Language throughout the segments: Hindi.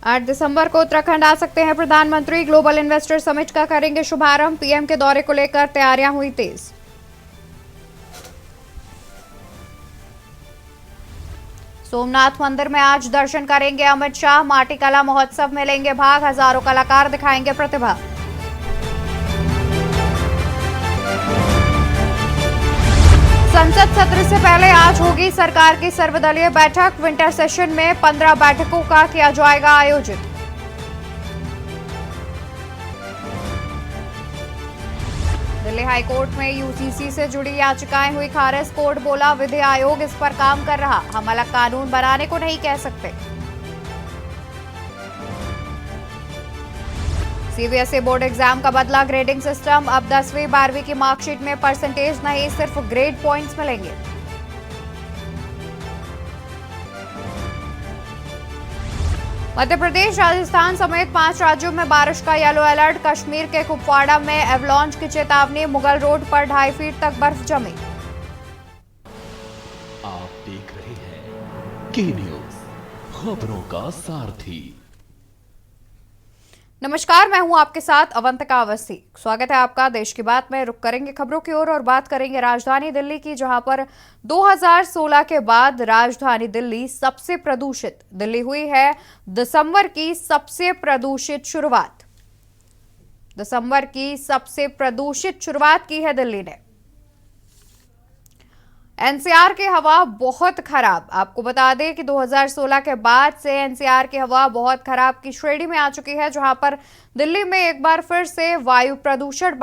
8 दिसंबर को उत्तराखंड आ सकते हैं प्रधानमंत्री। ग्लोबल इन्वेस्टर समिट का करेंगे शुभारंभ। पीएम के दौरे को लेकर तैयारियां हुई तेज। सोमनाथ मंदिर में आज दर्शन करेंगे अमित शाह। माटी कला महोत्सव में लेंगे भाग। हजारों कलाकार दिखाएंगे प्रतिभा। संसद सत्र से पहले आज होगी सरकार की सर्वदलीय बैठक। विंटर सेशन में 15 बैठकों का किया जाएगा आयोजित। दिल्ली हाईकोर्ट में यूसीसी से जुड़ी याचिकाएं हुई खारिज। कोर्ट बोला विधि आयोग इस पर काम कर रहा, हम अलग कानून बनाने को नहीं कह सकते। सीबीएसई बोर्ड एग्जाम का बदला ग्रेडिंग सिस्टम। अब 10वीं 12वीं की मार्कशीट में परसेंटेज नहीं, सिर्फ ग्रेड पॉइंट्स मिलेंगे। मध्य प्रदेश, राजस्थान समेत 5 राज्यों में बारिश का येलो अलर्ट। कश्मीर के कुपवाड़ा में एवलांच की चेतावनी। मुगल रोड पर 2.5 फीट तक बर्फ जमी। आप देख रहे हैं के न्यूज, खबरों का सारथी। नमस्कार, मैं हूं आपके साथ अवंतिका अवस्थी। स्वागत है आपका देश की बात में। रुक करेंगे खबरों की ओर और बात करेंगे राजधानी दिल्ली की, जहां पर 2016 के बाद राजधानी दिल्ली सबसे प्रदूषित दिल्ली हुई है। दिसंबर की सबसे प्रदूषित शुरुआत की है दिल्ली ने। एनसीआर की हवा बहुत खराब। आपको बता दें कि 2016 के बाद से एनसीआर की हवा बहुत खराब की श्रेणी में आ चुकी है, जहां पर दिल्ली में एक बार फिर से वायु प्रदूषण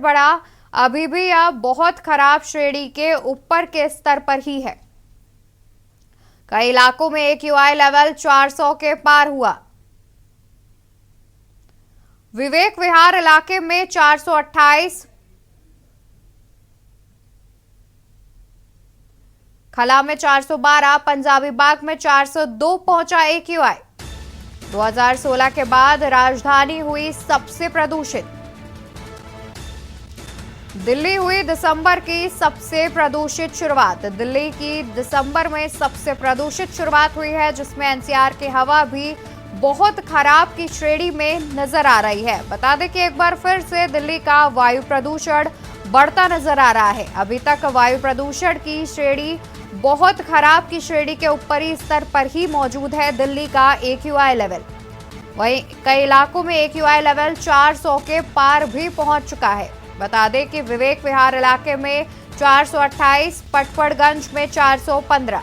बढ़ा। अभी भी अब बहुत खराब श्रेणी के ऊपर के स्तर पर ही है। कई इलाकों में AQI लेवल 400 के पार हुआ। विवेक विहार इलाके में 428, खला में 412, पंजाबी बाग में 402 पहुंचा AQI। 2016 के बाद राजधानी हुई सबसे प्रदूषित। दिल्ली हुई दिसंबर की सबसे प्रदूषित शुरुआत। दिल्ली की दिसंबर में सबसे प्रदूषित शुरुआत हुई है, जिसमें एनसीआर की हवा भी बहुत खराब की श्रेणी में नजर आ रही है। बता दें कि एक बार फिर से दिल्ली का वायु प्रदूषण बढ़ता नजर आ रहा है। अभी तक वायु प्रदूषण की श्रेणी बहुत खराब की श्रेणी के ऊपरी स्तर पर ही मौजूद है दिल्ली का AQI लेवल। वहीं कई इलाकों में AQI लेवल 400 के पार भी पहुंच चुका है। बता दें कि विवेक विहार इलाके में 428, पटपड़गंज में 415,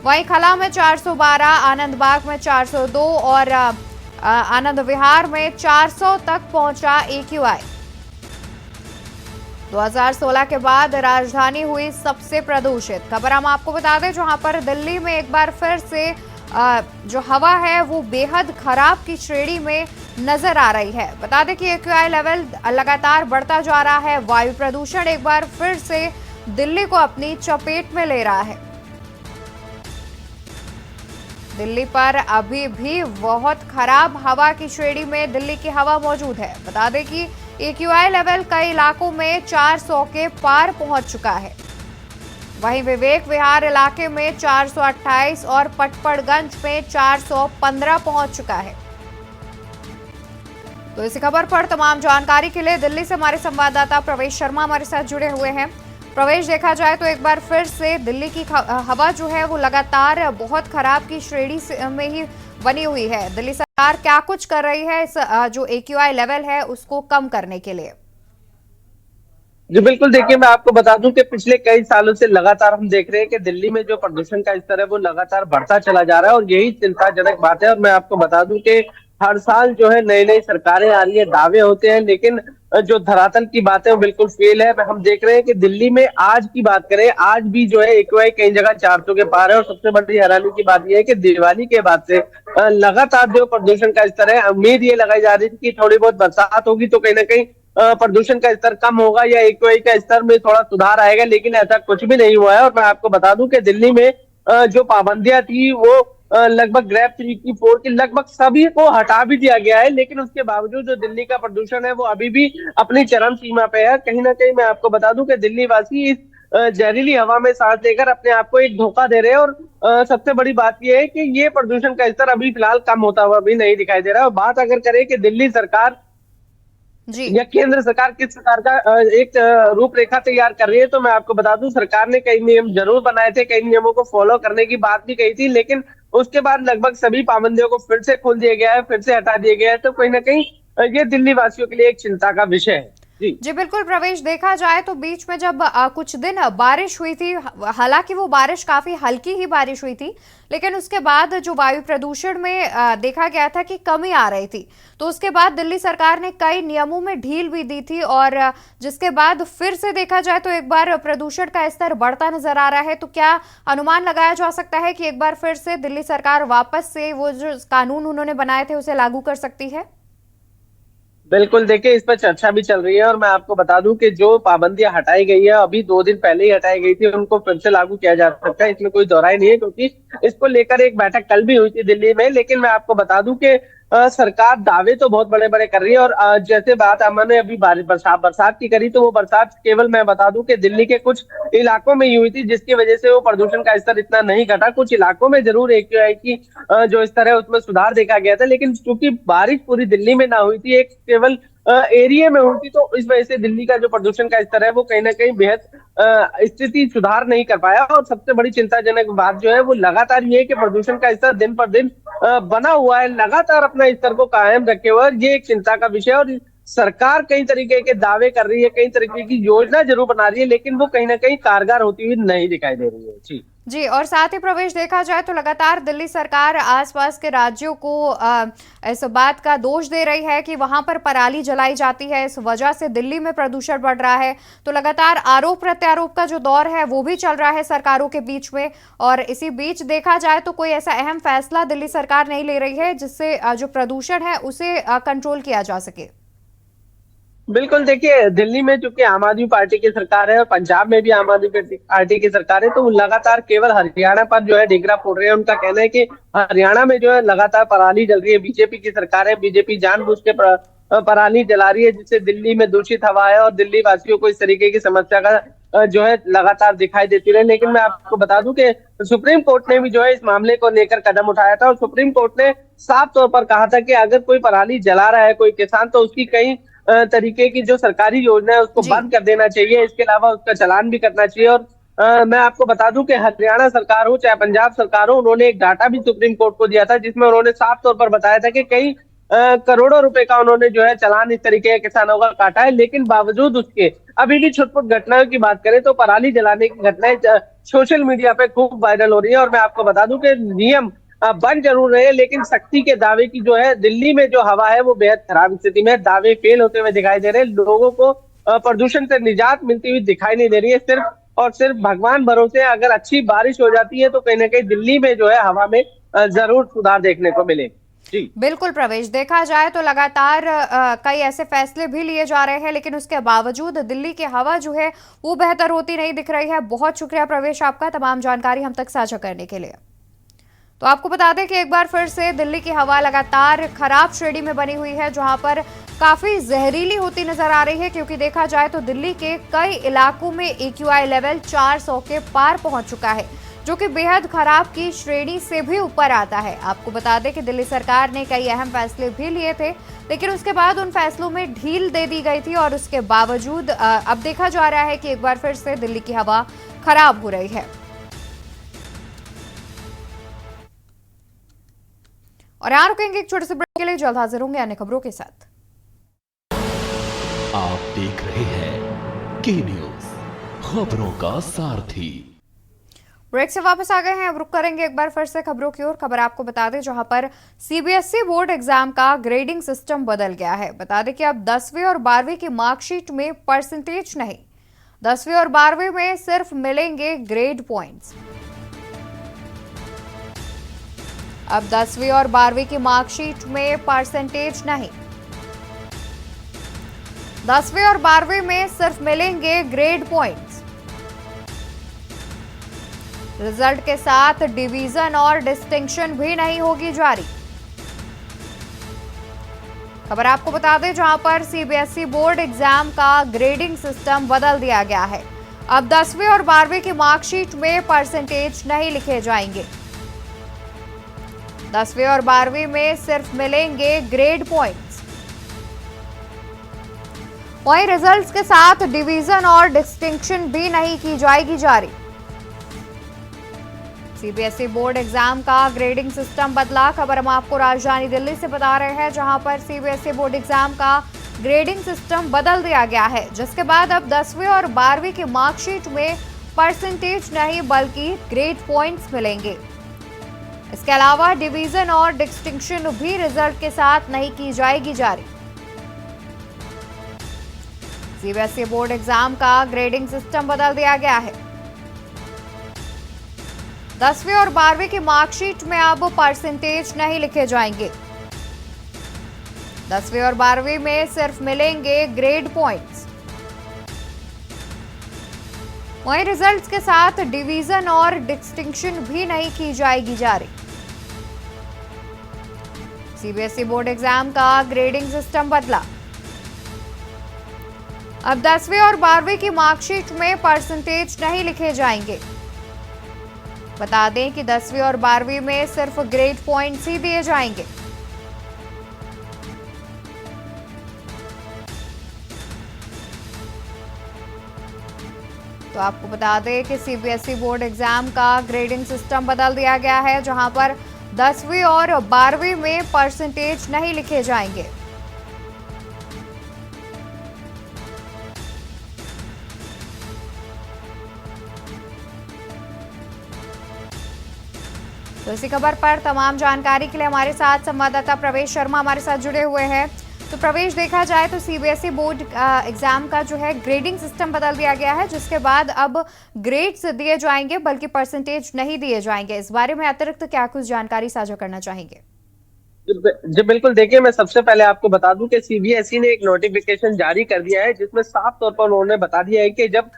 वहीं खला में 412, आनंद बाग में 402 और आनंद विहार में 400 तक पहुंचा AQI। 2016 के बाद राजधानी हुई सबसे प्रदूषित। खबर हम आपको बता दें, जहां पर दिल्ली में एक बार फिर से जो हवा है वो बेहद खराब की श्रेणी में नजर आ रही है। बता दें कि AQI लेवल लगातार बढ़ता जा रहा है। वायु प्रदूषण एक बार फिर से दिल्ली को अपनी चपेट में ले रहा है। दिल्ली पर अभी भी बहुत खराब हवा की श्रेणी में दिल्ली की हवा मौजूद है। बता दें कि AQI लेवल कई इलाकों में 400 के पार पहुंच चुका है। वहीं विवेक विहार इलाके में 428 और पटपड़गंज में 415 पहुंच चुका है। तो इस खबर पर तमाम जानकारी के लिए दिल्ली से हमारे संवाददाता प्रवेश शर्मा हमारे साथ जुड़े हुए हैं। प्रवेश, देखा जाए तो एक बार फिर से दिल्ली की हवा जो है वो लगातार बहुत खराब की श्रेणी में ही बनी हुई है। दिल्ली सरकार क्या कुछ कर रही है इस जो AQI लेवल है उसको कम करने के लिए? जी बिल्कुल, देखिए मैं आपको बता दूं कि पिछले कई सालों से लगातार हम देख रहे हैं कि दिल्ली में जो प्रदूषण का स्तर है वो लगातार बढ़ता चला जा रहा है और यही चिंताजनक बात है। और मैं आपको बता दूं कि हर साल जो है नई नई सरकारें आ रही है, दावे होते हैं, लेकिन जो धरातल की बात है वो बिल्कुल फेल है। हम देख रहे हैं कि दिल्ली में आज की बात करें, आज भी जो है AQI कई जगह 400 के पार है। और सबसे बड़ी हैरानी की बात यह है कि दिवाली के बाद से लगातार जो प्रदूषण का स्तर है, उम्मीद ये लगाई जा रही थी कि थोड़ी बहुत बरसात होगी तो कहीं ना कहीं प्रदूषण का स्तर कम होगा या AQI का स्तर में थोड़ा सुधार आएगा, लेकिन ऐसा कुछ भी नहीं हुआ है। और मैं आपको बता दूं कि दिल्ली में जो पाबंदियां थी वो लगभग ग्रेफ 3 की 4 की लगभग सभी को हटा भी दिया गया है, लेकिन उसके बावजूद जो दिल्ली का प्रदूषण है वो अभी भी अपनी चरम सीमा पे है। कहीं ना कहीं मैं आपको बता दूं कि दिल्ली वासी इस जहरीली हवा में सांस लेकर अपने आप को एक धोखा दे रहे हैं। और सबसे बड़ी बात यह है कि ये प्रदूषण का स्तर अभी फिलहाल कम होता हुआ भी नहीं दिखाई दे रहा है। और बात अगर करें कि दिल्ली सरकार जी या केंद्र सरकार किस प्रकार का एक रूपरेखा तैयार कर रही है, तो मैं आपको बता दूं सरकार ने कई नियम जरूर बनाए थे, कई नियमों को फॉलो करने की बात भी कही थी, लेकिन उसके बाद लगभग सभी पाबंदियों को फिर से खोल दिया गया है, फिर से हटा दिया गया है। तो कहीं ना कहीं ये दिल्ली वासियों के लिए एक चिंता का विषय है। जी जी बिल्कुल प्रवेश, देखा जाए तो बीच में जब कुछ दिन बारिश हुई थी, हालांकि वो बारिश काफी हल्की ही बारिश हुई थी, लेकिन उसके बाद जो वायु प्रदूषण में देखा गया था कि कमी आ रही थी, तो उसके बाद दिल्ली सरकार ने कई नियमों में ढील भी दी थी, और जिसके बाद फिर से देखा जाए तो एक बार प्रदूषण का स्तर बढ़ता नजर आ रहा है। तो क्या अनुमान लगाया जा सकता है कि एक बार फिर से दिल्ली सरकार वापस से वो जो कानून उन्होंने बनाए थे उसे लागू कर सकती है? बिल्कुल, देखिए इस पर चर्चा भी चल रही है। और मैं आपको बता दूं कि जो पाबंदियां हटाई गई है, अभी 2 दिन पहले ही हटाई गई थी, उनको फिर से लागू किया जा सकता है, इसमें कोई दोहराई नहीं है। क्योंकि इसको लेकर एक बैठक कल भी हुई थी दिल्ली में। लेकिन मैं आपको बता दूं कि सरकार दावे तो बहुत बड़े बड़े कर रही है। और जैसे बात हमने अभी बारिश बरसात की करी, तो वो बरसात केवल मैं बता दूं कि दिल्ली के कुछ इलाकों में ही हुई थी, जिसकी वजह से वो प्रदूषण का स्तर इतना नहीं घटा। कुछ इलाकों में जरूर एक की जो स्तर है उसमें सुधार देखा गया था, लेकिन चूंकि बारिश पूरी दिल्ली में ना हुई थी, एक केवल एरिया में हुई थी, तो इस वजह से दिल्ली का जो प्रदूषण का स्तर है वो कहीं ना कहीं बेहद स्थिति सुधार नहीं कर पाया। और सबसे बड़ी चिंताजनक बात जो है वो लगातार ये है कि प्रदूषण का स्तर दिन पर दिन बना हुआ है, लगातार अपना स्तर को कायम रखे हुए। और ये एक चिंता का विषय है। और सरकार कई तरीके के दावे कर रही है, कई तरीके की योजना जरूर बना रही है, लेकिन वो कहीं ना कहीं कारगर होती हुई नहीं दिखाई दे रही है। जी जी, और साथ ही प्रवेश देखा जाए तो लगातार दिल्ली सरकार आसपास के राज्यों को इस बात का दोष दे रही है कि वहां पर पराली जलाई जाती है, इस वजह से दिल्ली में प्रदूषण बढ़ रहा है। तो लगातार आरोप प्रत्यारोप का जो दौर है वो भी चल रहा है सरकारों के बीच में। और इसी बीच देखा जाए तो कोई ऐसा अहम फैसला दिल्ली सरकार नहीं ले रही है जिससे जो प्रदूषण है उसे कंट्रोल किया जा सके। बिल्कुल, देखिए दिल्ली में चूंकि आम आदमी पार्टी की सरकार है और पंजाब में भी आम आदमी पार्टी की सरकार है, तो वो लगातार केवल हरियाणा पर जो है डिगरा फोड़ रहे हैं। उनका कहना है कि हरियाणा में जो है लगातार पराली जल रही है, बीजेपी की सरकार है, बीजेपी जानबूझ के पराली जला रही है, जिससे दिल्ली में दूषित हवा है और दिल्ली वासियों को इस तरीके की समस्या का जो है लगातार दिखाई देती रहे। लेकिन मैं आपको बता दूं कि सुप्रीम कोर्ट ने भी जो है इस मामले को लेकर कदम उठाया था। और सुप्रीम कोर्ट ने साफ तौर पर कहा था कि अगर कोई पराली जला रहा है कोई किसान, तो उसकी कई तरीके की जो सरकारी योजना है उसको बंद कर देना चाहिए, इसके अलावा उसका चालान भी करना चाहिए। और मैं आपको बता दूं कि हरियाणा सरकार हो चाहे पंजाब सरकार हो, उन्होंने एक डाटा भी सुप्रीम कोर्ट को दिया था, जिसमें उन्होंने साफ तौर पर बताया था कि कई करोड़ों रुपए का उन्होंने जो है चालान इस तरीके के किसानों का काटा है। लेकिन बावजूद उसके अभी भी छुटपुट घटनाओं की बात करें तो पराली जलाने की घटनाएं सोशल मीडिया पे खूब वायरल हो रही है। और मैं आपको बता दूं कि नियम बन जरूर रहे हैं, लेकिन सख्ती के दावे की जो है दिल्ली में जो हवा है वो बेहद खराब स्थिति में है। दावे फेल होते हुए दिखाई दे रहे हैं, लोगों को प्रदूषण से निजात मिलती हुई दिखाई नहीं दे रही है। सिर्फ और सिर्फ भगवान भरोसे अगर अच्छी बारिश हो जाती है तो कहीं ना कहीं दिल्ली में जो है हवा में जरूर सुधार देखने को मिले। जी बिल्कुल प्रवेश, देखा जाए तो लगातार कई ऐसे फैसले भी लिए जा रहे हैं, लेकिन उसके बावजूद दिल्ली की हवा जो है वो बेहतर होती नहीं दिख रही है। बहुत शुक्रिया प्रवेश आपका तमाम जानकारी हम तक साझा करने के लिए। तो आपको बता दें कि एक बार फिर से दिल्ली की हवा लगातार खराब श्रेणी में बनी हुई है, जहां पर काफी जहरीली होती नजर आ रही है, क्योंकि देखा जाए तो दिल्ली के कई इलाकों में AQI लेवल 400 के पार पहुंच चुका है, जो कि बेहद खराब की श्रेणी से भी ऊपर आता है। आपको बता दें कि दिल्ली सरकार ने कई अहम फैसले भी लिए थे, लेकिन उसके बाद उन फैसलों में ढील दे दी गई थी, और उसके बावजूद अब देखा जा रहा है कि एक बार फिर से दिल्ली की हवा खराब हो रही है। और यहाँ रुकेंगे एक छोटे से ब्रेक के लिए, जल्द हाजिर होंगे अन्य खबरों के साथ। आप देख रहे हैं के न्यूज, खबरों का सारथी। ब्रेक से वापस आ गए हैं, अब रुक करेंगे एक बार फिर से खबरों की ओर। खबर आपको बता दें जहां पर CBSE बोर्ड एग्जाम का ग्रेडिंग सिस्टम बदल गया है। बता दें कि अब 10वीं और 12वीं की मार्कशीट में परसेंटेज नहीं, 10वीं और 12वीं में सिर्फ मिलेंगे ग्रेड पॉइंट्स। अब 10वीं और 12वीं की मार्कशीट में परसेंटेज नहीं, 10वीं और 12वीं में सिर्फ मिलेंगे ग्रेड पॉइंट्स। रिजल्ट के साथ डिवीजन और डिस्टिंक्शन भी नहीं होगी जारी। खबर आपको बता दें जहां पर CBSE बोर्ड एग्जाम का ग्रेडिंग सिस्टम बदल दिया गया है। अब 10वीं और 12वीं की मार्कशीट में परसेंटेज नहीं लिखे जाएंगे। 10वीं और 12वीं में सिर्फ मिलेंगे ग्रेड पॉइंट्स। वहीं रिजल्ट्स के साथ डिवीजन और डिस्टिंक्शन भी नहीं की जाएगी जारी। सीबीएसई बोर्ड एग्जाम का ग्रेडिंग सिस्टम बदला। खबर हम आपको राजधानी दिल्ली से बता रहे हैं, जहां पर सीबीएसई बोर्ड एग्जाम का ग्रेडिंग सिस्टम बदल दिया गया है, जिसके बाद अब 10वीं और 12वीं की मार्कशीट में परसेंटेज नहीं बल्कि ग्रेड पॉइंट्स मिलेंगे। इसके अलावा डिवीजन और डिस्टिंक्शन भी रिजल्ट के साथ नहीं की जाएगी जारी। सीबीएसई बोर्ड एग्जाम का ग्रेडिंग सिस्टम बदल दिया गया है। 10वीं और 12वीं की मार्कशीट में अब परसेंटेज नहीं लिखे जाएंगे। 10वीं और 12वीं में सिर्फ मिलेंगे ग्रेड पॉइंट्स। वहीं रिजल्ट्स के साथ डिवीजन और डिस्टिंक्शन भी नहीं की जाएगी जारी। सीबीएसई बोर्ड एग्जाम का ग्रेडिंग सिस्टम बदला। अब 10वीं और 12वीं की मार्कशीट में परसेंटेज नहीं लिखे जाएंगे। बता दें कि 10वीं और 12वीं में सिर्फ ग्रेड पॉइंट्स ही दिए जाएंगे। तो आपको बता दें कि सीबीएसई बोर्ड एग्जाम का ग्रेडिंग सिस्टम बदल दिया गया है, जहां पर 10वीं और 12वीं में परसेंटेज नहीं लिखे जाएंगे। तो इसी खबर पर तमाम जानकारी के लिए हमारे साथ संवाददाता प्रवेश शर्मा हमारे साथ जुड़े हुए हैं। तो प्रवेश, देखा जाए तो सीबीएसई बोर्ड एग्जाम का जो है ग्रेडिंग सिस्टम बदल दिया गया है, जिसके बाद अब ग्रेड्स दिए जाएंगे बल्कि परसेंटेज नहीं दिए जाएंगे। इस बारे में अतिरिक्त क्या कुछ जानकारी साझा करना चाहेंगे? जी बिल्कुल, देखिए मैं सबसे पहले आपको बता दूं कि सीबीएसई ने एक नोटिफिकेशन जारी कर दिया है, जिसमें साफ तौर पर उन्होंने बता दिया है कि जब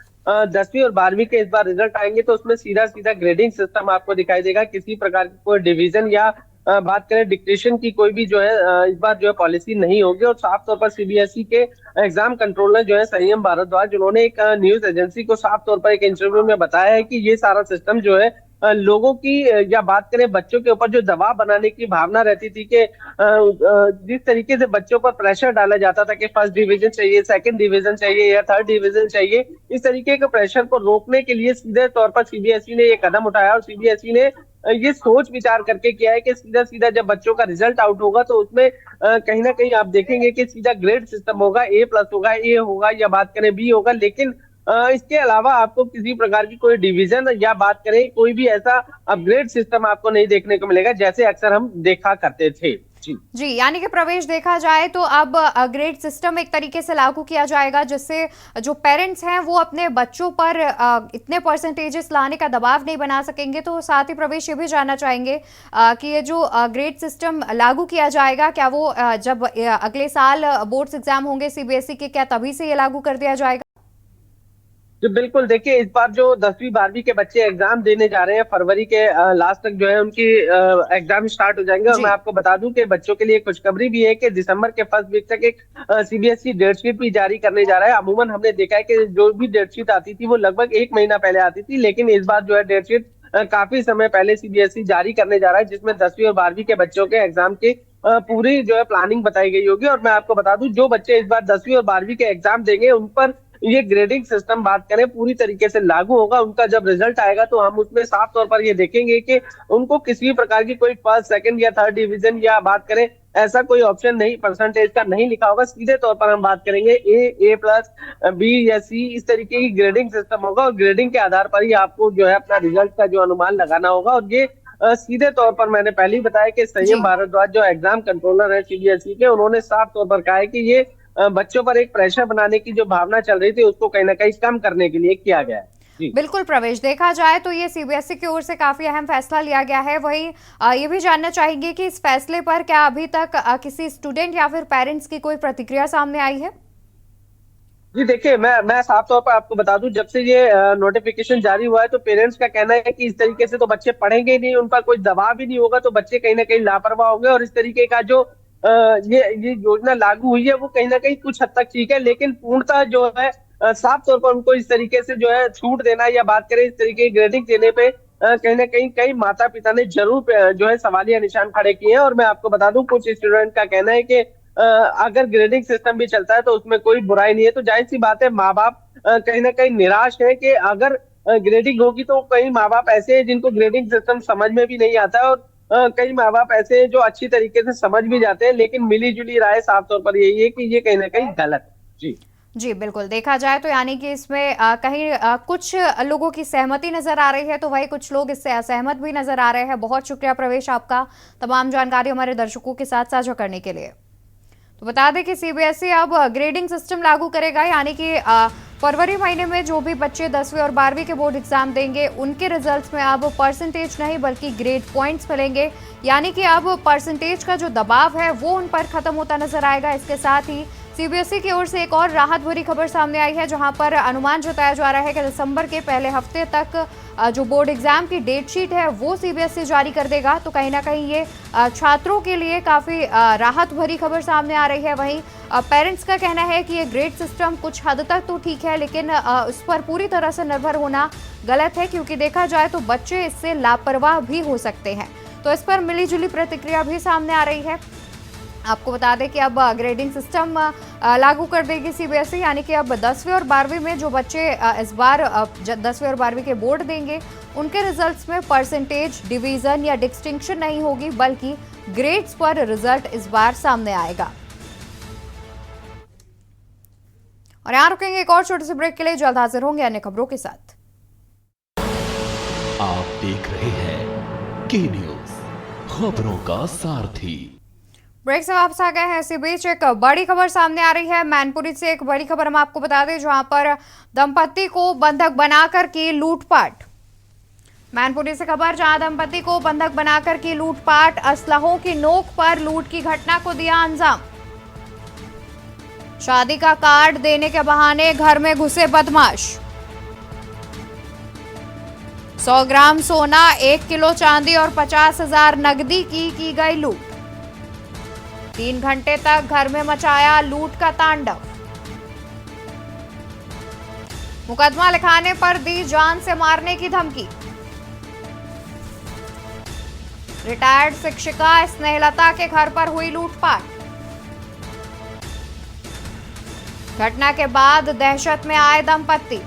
10वीं और 12वीं के इस बार रिजल्ट आएंगे तो उसमें सीधा सीधा ग्रेडिंग सिस्टम आपको दिखाई देगा। किसी प्रकार की कोई डिवीजन या बात करें डिक्टेशन की कोई भी जो है इस बार जो है पॉलिसी नहीं होगी। और साफ तौर पर सीबीएसई के एग्जाम कंट्रोलर जो है संयम भारद्वाज, उन्होंने एक न्यूज एजेंसी को साफ तौर पर एक इंटरव्यू में बताया है कि ये सारा सिस्टम जो है लोगों की या बात करें बच्चों के ऊपर जो दबाव बनाने की भावना रहती थी कि जिस तरीके से बच्चों पर प्रेशर डाला जाता था कि फर्स्ट डिवीजन चाहिए, सेकंड डिवीजन चाहिए या थर्ड डिवीजन चाहिए, इस तरीके के प्रेशर को रोकने के लिए सीधे तौर पर सीबीएसई ने ये कदम उठाया। और सीबीएसई ने ये सोच विचार करके किया है कि सीधा सीधा जब बच्चों का रिजल्ट आउट होगा तो उसमें कहीं ना कहीं आप देखेंगे कि सीधा ग्रेड सिस्टम होगा, A+ होगा, A होगा या बात करें B होगा। लेकिन इसके अलावा आपको किसी प्रकार की कोई डिवीजन या बात करें कोई भी ऐसा अपग्रेड सिस्टम आपको नहीं देखने को मिलेगा, जैसे अक्सर हम देखा करते थे। जी, यानी कि प्रवेश, देखा जाए तो अब ग्रेड सिस्टम एक तरीके से लागू किया जाएगा, जिससे जो पेरेंट्स हैं वो अपने बच्चों पर इतने परसेंटेजेस लाने का दबाव नहीं बना सकेंगे। तो साथ ही प्रवेश ये भी जानना चाहेंगे कि ये जो ग्रेड सिस्टम लागू किया जाएगा, क्या वो जब अगले साल बोर्ड्स एग्जाम होंगे सीबीएसई के, क्या तभी से ये लागू कर दिया जाएगा? जी बिल्कुल, देखिए इस बार जो 10वीं 12वीं के बच्चे एग्जाम देने जा रहे हैं, फरवरी के लास्ट तक जो है उनकी एग्जाम स्टार्ट हो जाएंगे। और मैं आपको बता दूं कि बच्चों के लिए खुशखबरी भी है कि दिसंबर के फर्स्ट वीक तक एक सीबीएसई डेटशीट भी जारी करने जा रहा है। अमूमन हमने देखा है कि जो भी डेटशीट आती थी वो लगभग 1 महीना पहले आती थी, लेकिन इस बार जो है डेटशीट काफी समय पहले सीबीएसई जारी करने जा रहा है, जिसमें 10वीं और 12वीं के बच्चों के एग्जाम की पूरी जो है प्लानिंग बताई गई होगी। और मैं आपको बता दूं, जो बच्चे इस बार 10वीं और 12वीं के एग्जाम देंगे उन पर ये ग्रेडिंग सिस्टम बात करें पूरी तरीके से लागू होगा। उनका जब रिजल्ट आएगा तो हम उसमें साफ तौर पर ये देखेंगे कि उनको किसी भी प्रकार की कोई फर्स्ट, सेकंड या थर्ड डिवीजन या बात करें ऐसा कोई ऑप्शन नहीं, परसेंटेज का नहीं लिखा होगा। सीधे तौर पर हम बात करेंगे A+, B या C, इस तरीके की ग्रेडिंग सिस्टम होगा। और ग्रेडिंग के आधार पर ही आपको जो है अपना रिजल्ट का जो अनुमान लगाना होगा। और ये सीधे तौर पर मैंने पहले ही बताया कि संयम भारद्वाज जो एग्जाम कंट्रोलर है सीबीएसई के, उन्होंने साफ तौर पर कहा है कि ये बच्चों पर एक प्रेशर बनाने की जो भावना चल रही थी उसको कहीं ना कहीं कम करने के लिए किया गया है। बिल्कुल प्रवेश, देखा जाए तो ये सीबीएसई की ओर से काफी अहम फैसला लिया गया है। वहीं ये भी जानना चाहेंगे कि इस फैसले पर क्या अभी तक किसी स्टूडेंट या फिर पेरेंट्स की कोई प्रतिक्रिया सामने आई है? जी देखिए, मैं साफ तौर पर आपको बता दूं, जब से ये नोटिफिकेशन जारी हुआ है तो पेरेंट्स का कहना है कि इस तरीके से तो बच्चे पढ़ेंगे ही नहीं, उन पर कोई दबाव भी नहीं होगा, तो बच्चे कहीं ना कहीं लापरवाह होंगे। और इस तरीके का जो ये योजना लागू हुई है वो कहीं ना कहीं कुछ हद तक ठीक है, लेकिन पूर्णतः जो है साफ तौर पर उनको इस तरीके से जो है छूट देना या बात करें इस तरीके की ग्रेडिंग देने पे कहीं ना कहीं कई माता पिता ने जरूर जो है सवालिया निशान खड़े किए हैं। और मैं आपको बता दूं कुछ स्टूडेंट का कहना है कि अगर ग्रेडिंग सिस्टम भी चलता है तो उसमें कोई बुराई नहीं है। तो जाहिर सी बात है माँ बाप कहीं ना कहीं निराश है कि अगर ग्रेडिंग होगी तो कई माँ बाप ऐसे हैं जिनको ग्रेडिंग सिस्टम समझ में भी नहीं आता है, और कई माँ बाप ऐसे हैं जो अच्छी तरीके से समझ भी जाते हैं, लेकिन मिली जुली राय साफ तौर पर यही है कि ये कहीं ना कहीं गलत है। जी जी बिल्कुल, देखा जाए तो यानी कि इसमें कहीं कुछ लोगों की सहमति नजर आ रही है, तो वही कुछ लोग इससे असहमत भी नजर आ रहे हैं। बहुत शुक्रिया प्रवेश आपका तमाम जानकारी हमारे दर्शकों के साथ साझा करने के लिए। तो बता दें कि सीबीएसई अब ग्रेडिंग सिस्टम लागू करेगा, यानी कि फरवरी महीने में जो भी बच्चे 10वीं और 12वीं के बोर्ड एग्जाम देंगे उनके रिजल्ट्स में अब परसेंटेज नहीं बल्कि ग्रेड पॉइंट्स मिलेंगे। यानी कि अब परसेंटेज का जो दबाव है वो उन पर खत्म होता नजर आएगा। इसके साथ ही सीबीएसई की ओर से एक और राहत भरी खबर सामने आई है, जहां पर अनुमान जताया जा रहा है कि दिसंबर के पहले हफ्ते तक जो बोर्ड एग्जाम की डेट शीट है वो सीबीएसई जारी कर देगा। तो कहीं ना कहीं ये छात्रों के लिए काफी राहत भरी खबर सामने आ रही है। वहीं पेरेंट्स का कहना है कि ये ग्रेड सिस्टम कुछ हद तक तो ठीक है, लेकिन इस पर पूरी तरह से निर्भर होना गलत है, क्योंकि देखा जाए तो बच्चे इससे लापरवाह भी हो सकते हैं। तो इस पर मिली जुली प्रतिक्रिया भी सामने आ रही है। आपको बता दें कि अब ग्रेडिंग सिस्टम लागू कर देगी सीबीएसई, यानी कि अब 10वीं और 12वीं में जो बच्चे इस बार 10वीं और 12वीं के बोर्ड देंगे उनके रिजल्ट्स में परसेंटेज, डिवीजन या डिस्टिंक्शन नहीं होगी, बल्कि ग्रेड्स पर रिजल्ट इस बार सामने आएगा। और यहाँ रुकेंगे एक और छोटे से ब्रेक के लिए, जल्द हाजिर होंगे अन्य खबरों के साथ। आप देख रहे हैं के न्यूज, खबरों का सारथी। ब्रेक से वापस आ गए हैं। इसी बीच एक बड़ी खबर सामने आ रही है। मैनपुरी से एक बड़ी खबर हम आपको बता दें, जहां पर दंपति को बंधक बनाकर की लूटपाट। मैनपुरी से खबर, जहां दंपति को बंधक बनाकर की लूटपाट, असलहों की नोक पर लूट की घटना को दिया अंजाम। शादी का कार्ड देने के बहाने घर में घुसे बदमाश। 100 ग्राम सोना, 1 किलो चांदी और 50,000 नकदी की गई लूट। 3 घंटे तक घर में मचाया लूट का तांडव। मुकदमा लिखाने पर दी जान से मारने की धमकी। रिटायर्ड शिक्षिका स्नेहलता के घर पर हुई लूटपाट। घटना के बाद दहशत में आए दंपति।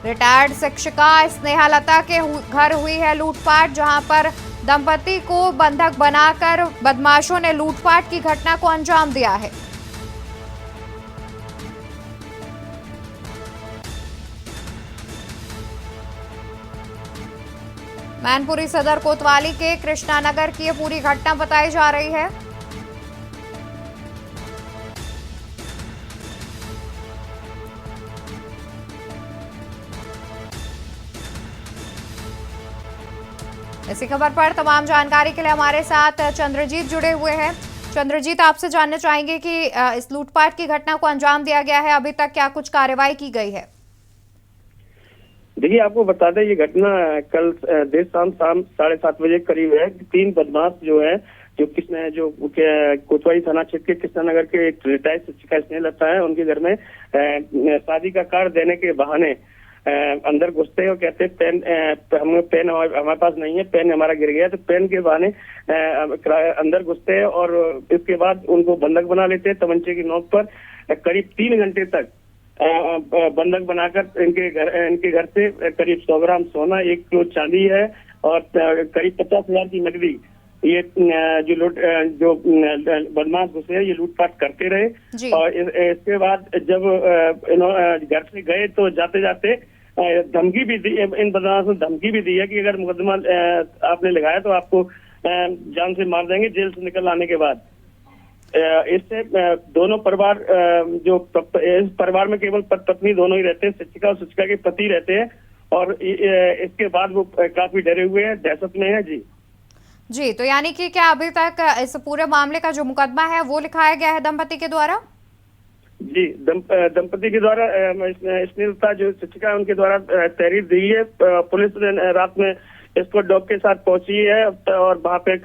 रिटायर्ड शिक्षिका स्नेहलता के घर हुई है लूटपाट, जहां पर दंपति को बंधक बनाकर बदमाशों ने लूटपाट की घटना को अंजाम दिया है। मैनपुरी सदर कोतवाली के कृष्णानगर की ये पूरी घटना बताई जा रही है। इसी खबर पर तमाम जानकारी के लिए हमारे साथ चंद्रजीत जुड़े हुए हैं। चंद्रजीत, आपसे जानना चाहेंगे कि इस लूटपाट की घटना को अंजाम दिया गया है, अभी तक क्या कुछ कार्रवाई की गई है? देखिए, आपको बता दें ये घटना कल देर शाम 7:30 बजे करीब है। 3 बदमाश जो है जो कोतवाली थाना क्षेत्र के कृष्णानगर के एक रिटायर्ड शिक्षिका स्नेहलता है, उनके घर में शादी का कार्ड देने के बहाने अंदर घुसते हैं और कहते हैं पेन हमारे पास नहीं है, पेन हमारा गिर गया। तो पेन के बहाने अंदर घुसते हैं और इसके बाद उनको बंधक बना लेते हैं। तमंचे की नोक पर करीब 3 घंटे तक बंधक बनाकर इनके घर से करीब 100 ग्राम सोना, 1 किलो चांदी है और करीब 50,000 की नकदी, ये जो बदमाश घुसे हैं ये लूटपाट करते रहे। और इसके बाद जब घर से गए तो जाते जाते धमकी भी दी, इन बदमाशों ने धमकी भी दी है कि अगर मुकदमा आपने लगाया तो आपको जान से मार देंगे जेल से निकल आने के बाद। इससे दोनों परिवार इस परिवार में केवल पत्नी दोनों ही रहते हैं, शिक्षिका और शिक्षिका के पति रहते हैं, और इसके बाद वो काफी डरे हुए हैं, दहशत में है। जी, तो यानी कि क्या अभी तक इस पूरे मामले का जो मुकदमा है वो लिखाया गया है दंपति के द्वारा? जी, दंपति के द्वारा स्नेहलता जो शिक्षिका है उनके द्वारा तहरीर दी है। पुलिस ने रात में इसको डॉग के साथ पहुंची है और वहां पे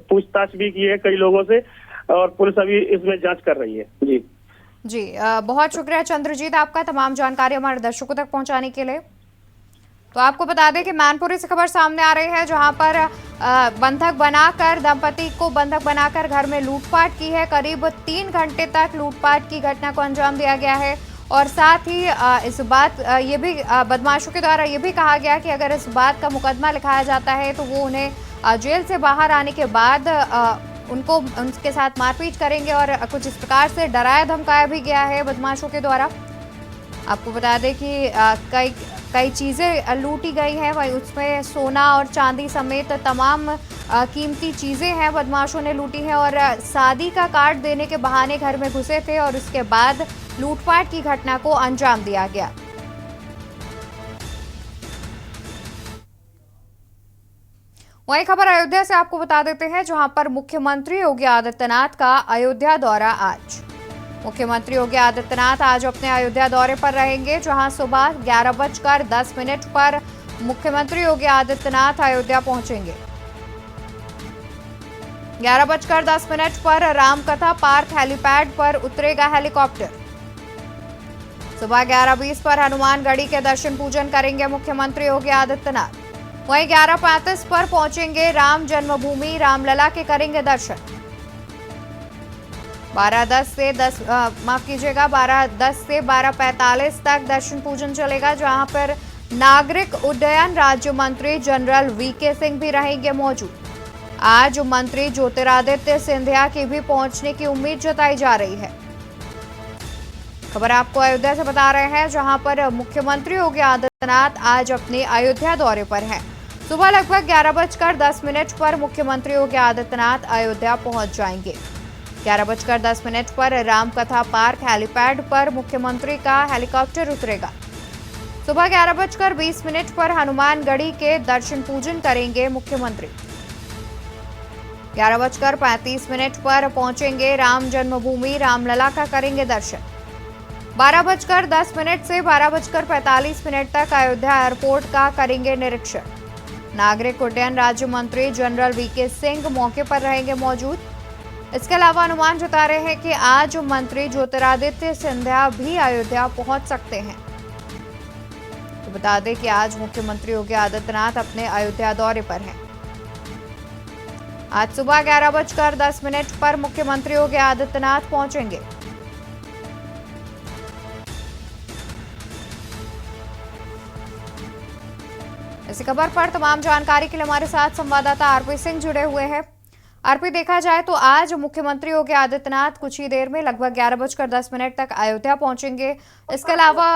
पूछताछ भी की है कई लोगों से। और पुलिस अभी इसमें जांच कर रही है। जी जी, बहुत शुक्रिया चंद्रजीत आपका तमाम जानकारी हमारे दर्शकों तक पहुंचाने के लिए। तो आपको बता दें कि मैनपुरी से खबर सामने आ रही है, जहां पर बंधक बनाकर दंपति को बंधक बनाकर घर में लूटपाट की है। करीब 3 घंटे तक लूटपाट की घटना को अंजाम दिया गया है और साथ ही इस बात ये भी बदमाशों के द्वारा ये भी कहा गया कि अगर इस बात का मुकदमा लिखाया जाता है तो वो उन्हें जेल से बाहर आने के बाद उनको उनके साथ मारपीट करेंगे और कुछ इस प्रकार से डराया धमकाया भी गया है बदमाशों के द्वारा। आपको बता दें कि कई चीज़ें लूटी गई हैं, वही उसमें सोना और चांदी समेत तमाम कीमती चीज़ें हैं बदमाशों ने लूटी हैं और शादी का कार्ड देने के बहाने घर में घुसे थे और उसके बाद लूटपाट की घटना को अंजाम दिया गया। वही खबर अयोध्या से आपको बता देते हैं, जहां पर मुख्यमंत्री योगी आदित्यनाथ का अयोध्या दौरा आज। मुख्यमंत्री योगी आदित्यनाथ आज अपने अयोध्या दौरे पर रहेंगे, जहां सुबह 11:10 पर मुख्यमंत्री योगी आदित्यनाथ अयोध्या पहुंचेंगे। 11:10 पर रामकथा पार्क हेलीपैड पर उतरेगा हेलीकॉप्टर। सुबह 11:20 पर हनुमानगढ़ी के दर्शन पूजन करेंगे मुख्यमंत्री योगी आदित्यनाथ। वहीं 11:35 पर पहुंचेंगे राम जन्मभूमि रामलला के करेंगे दर्शन। 12:10 से 12:45 तक दर्शन पूजन चलेगा, जहां पर नागरिक उड्डयन राज्य मंत्री जनरल वीके सिंह भी रहेंगे मौजूद। आज मंत्री ज्योतिरादित्य सिंधिया की भी पहुंचने की उम्मीद जताई जा रही है। खबर आपको अयोध्या से बता रहे हैं, जहां पर मुख्यमंत्री योगी आदित्यनाथ आज अपने अयोध्या दौरे पर हैं। सुबह लगभग 11:10 पर मुख्यमंत्री योगी आदित्यनाथ अयोध्या पहुंच जाएंगे। 11:10 पर रामकथा पार्क हेलीपैड पर मुख्यमंत्री का हेलीकॉप्टर उतरेगा। सुबह 11:20 पर हनुमानगढ़ी के दर्शन पूजन करेंगे मुख्यमंत्री। 11:35 पर पहुंचेंगे राम जन्मभूमि रामलला का करेंगे दर्शन। 12:10 से 12:45 तक अयोध्या एयरपोर्ट का करेंगे निरीक्षण। नागरिक उड्डयन राज्य मंत्री जनरल वीके सिंह मौके पर रहेंगे मौजूद। इसके अलावा अनुमान जता रहे हैं कि आज मंत्री ज्योतिरादित्य सिंधिया भी अयोध्या पहुंच सकते हैं। तो बता दें कि आज मुख्यमंत्री योगी आदित्यनाथ अपने अयोध्या दौरे पर हैं। आज सुबह 11:10 पर मुख्यमंत्री योगी आदित्यनाथ पहुंचेंगे। इसी खबर पर तमाम जानकारी के लिए हमारे साथ संवाददाता आरपी सिंह जुड़े हुए हैं। आरपी, देखा जाए तो आज मुख्यमंत्री योगी आदित्यनाथ कुछ ही देर में लगभग 11:10 तक अयोध्या पहुंचेंगे। इसके अलावा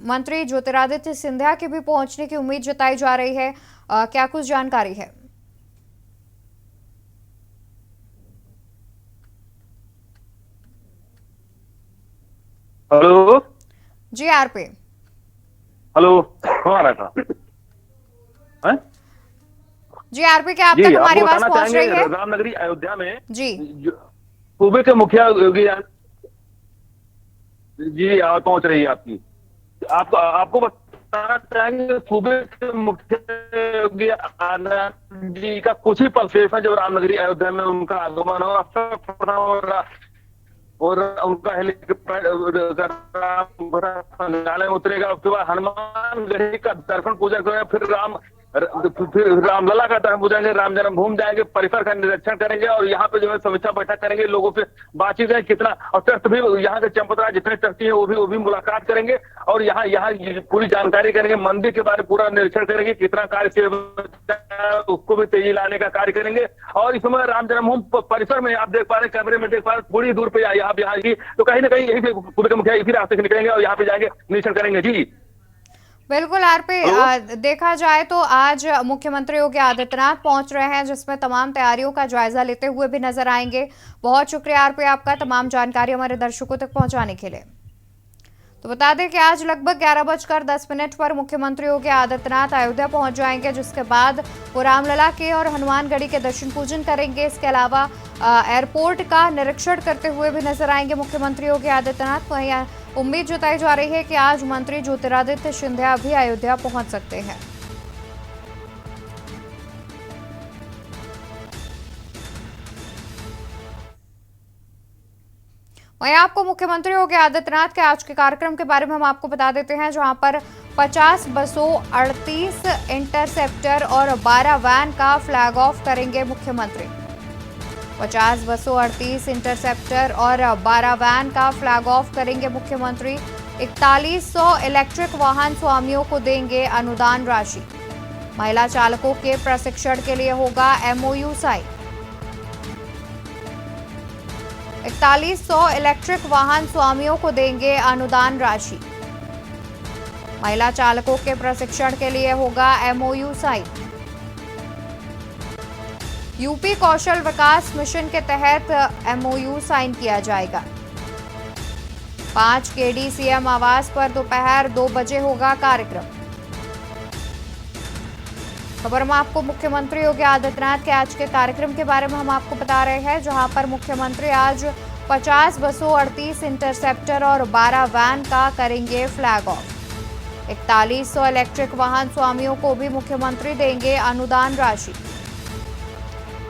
मंत्री ज्योतिरादित्य सिंधिया की भी पहुंचने की उम्मीद जताई जा रही है। क्या कुछ जानकारी है? हेलो जी आरपी। हेलो, कौन आ रहा था? हैं? जी आरपी, क्या आप तक हमारी आवाज पहुंच रही है? रामनगरी अयोध्या में जी सूबे के मुखिया योगी जी आवाज पहुंच रही है आपकी। आपको बताना चाहेंगे, सूबे के मुखिया योगी आदित्यनाथ जी का कुछ ही पल शेष है जब रामनगरी अयोध्या में उनका आगमन हो और उनका हेलीकॉप्टर संग्रहालय उतरेगा। उसके बाद हनुमानगढ़ी का दर्शन पूजन करेंगे, फिर रामलला का दर्शन पूजेंगे, राम जन्मभूमि जाएंगे, परिसर का निरीक्षण करेंगे और यहाँ पे जो है समीक्षा बैठक करेंगे, लोगों से बातचीत करेंगे कितना, और ट्रस्ट भी यहाँ के चंपतराय जितने ट्रस्टी हैं वो भी मुलाकात करेंगे और यहाँ पूरी जानकारी करेंगे, मंदिर के बारे में पूरा निरीक्षण करेंगे, कितना कार्य उसको भी तेजी लाने का कार्य करेंगे। और इस समय राम जन्मभूमि परिसर में आप देख पा रहे हैं, कैमरे में देख पा रहे हैं, थोड़ी दूर पे आप यहाँ की, तो कहीं ना कहीं यही से सूबे के मुखिया इसी रास्ते से निकलेंगे और यहाँ पे जाएंगे, निरीक्षण करेंगे। जी बिल्कुल आरपी, देखा जाए तो आज मुख्यमंत्री योगी आदित्यनाथ पहुंच रहे हैं, जिसमें तमाम तैयारियों का जायजा लेते हुए भी नजर आएंगे। बहुत शुक्रिया आरपी आपका तमाम जानकारी हमारे दर्शकों तक पहुंचाने के लिए। तो बता दें कि आज लगभग 11:10 पर मुख्यमंत्री योगी आदित्यनाथ अयोध्या पहुंच जाएंगे, जिसके बाद वो रामलला के और हनुमानगढ़ी के दर्शन पूजन करेंगे। इसके अलावा एयरपोर्ट का निरीक्षण करते हुए भी नजर आएंगे मुख्यमंत्री योगी आदित्यनाथ। वहीं उम्मीद जताई जा रही है कि आज मंत्री ज्योतिरादित्य सिंधिया भी अयोध्या पहुंच सकते हैं। वहीं आपको मुख्यमंत्री योगी आदित्यनाथ के आज के कार्यक्रम के बारे में हम आपको बता देते हैं, जहां पर 50 बसों, 38 इंटरसेप्टर और 12 वैन का फ्लैग ऑफ करेंगे मुख्यमंत्री। 50 बसों, 38 इंटरसेप्टर और 12 वैन का फ्लैग ऑफ करेंगे मुख्यमंत्री। 4100 इलेक्ट्रिक वाहन स्वामियों को देंगे अनुदान राशि। महिला चालकों के प्रशिक्षण के लिए होगा MOU साइन। 4100 इलेक्ट्रिक वाहन स्वामियों को देंगे अनुदान राशि। महिला चालकों के प्रशिक्षण के लिए होगा MOU साइन। यूपी कौशल विकास मिशन के तहत MOU साइन किया जाएगा। 5 KD CM आवास पर दोपहर 2 बजे होगा कार्यक्रम। खबर में आपको मुख्यमंत्री योगी आदित्यनाथ के आज के कार्यक्रम के बारे में हम आपको बता रहे हैं, जहां पर मुख्यमंत्री आज 50 बसों, 38 इंटरसेप्टर और 12 वैन का करेंगे फ्लैग ऑफ। 4100 इलेक्ट्रिक वाहन स्वामियों को भी मुख्यमंत्री देंगे अनुदान राशि।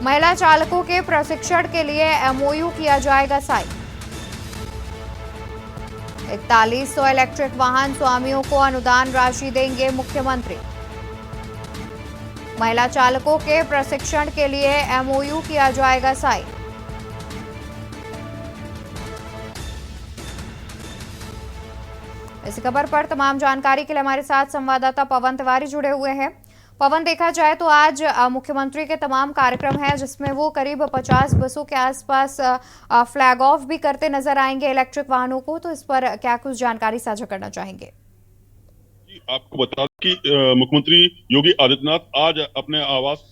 महिला चालकों के प्रशिक्षण के लिए MOU किया जाएगा साइन। 4100 इलेक्ट्रिक वाहन स्वामियों को अनुदान राशि देंगे मुख्यमंत्री। महिला चालकों के प्रशिक्षण के लिए MOU किया जाएगा साइन। इस खबर पर तमाम जानकारी के लिए हमारे साथ संवाददाता पवन तिवारी जुड़े हुए हैं। पवन, देखा जाए तो आज मुख्यमंत्री के तमाम कार्यक्रम हैं, जिसमें वो करीब 50 बसों के आसपास फ्लैग ऑफ भी करते नजर आएंगे इलेक्ट्रिक वाहनों को। तो इस पर क्या कुछ जानकारी साझा करना चाहेंगे? आपको बता दें कि मुख्यमंत्री योगी आदित्यनाथ आज अपने आवास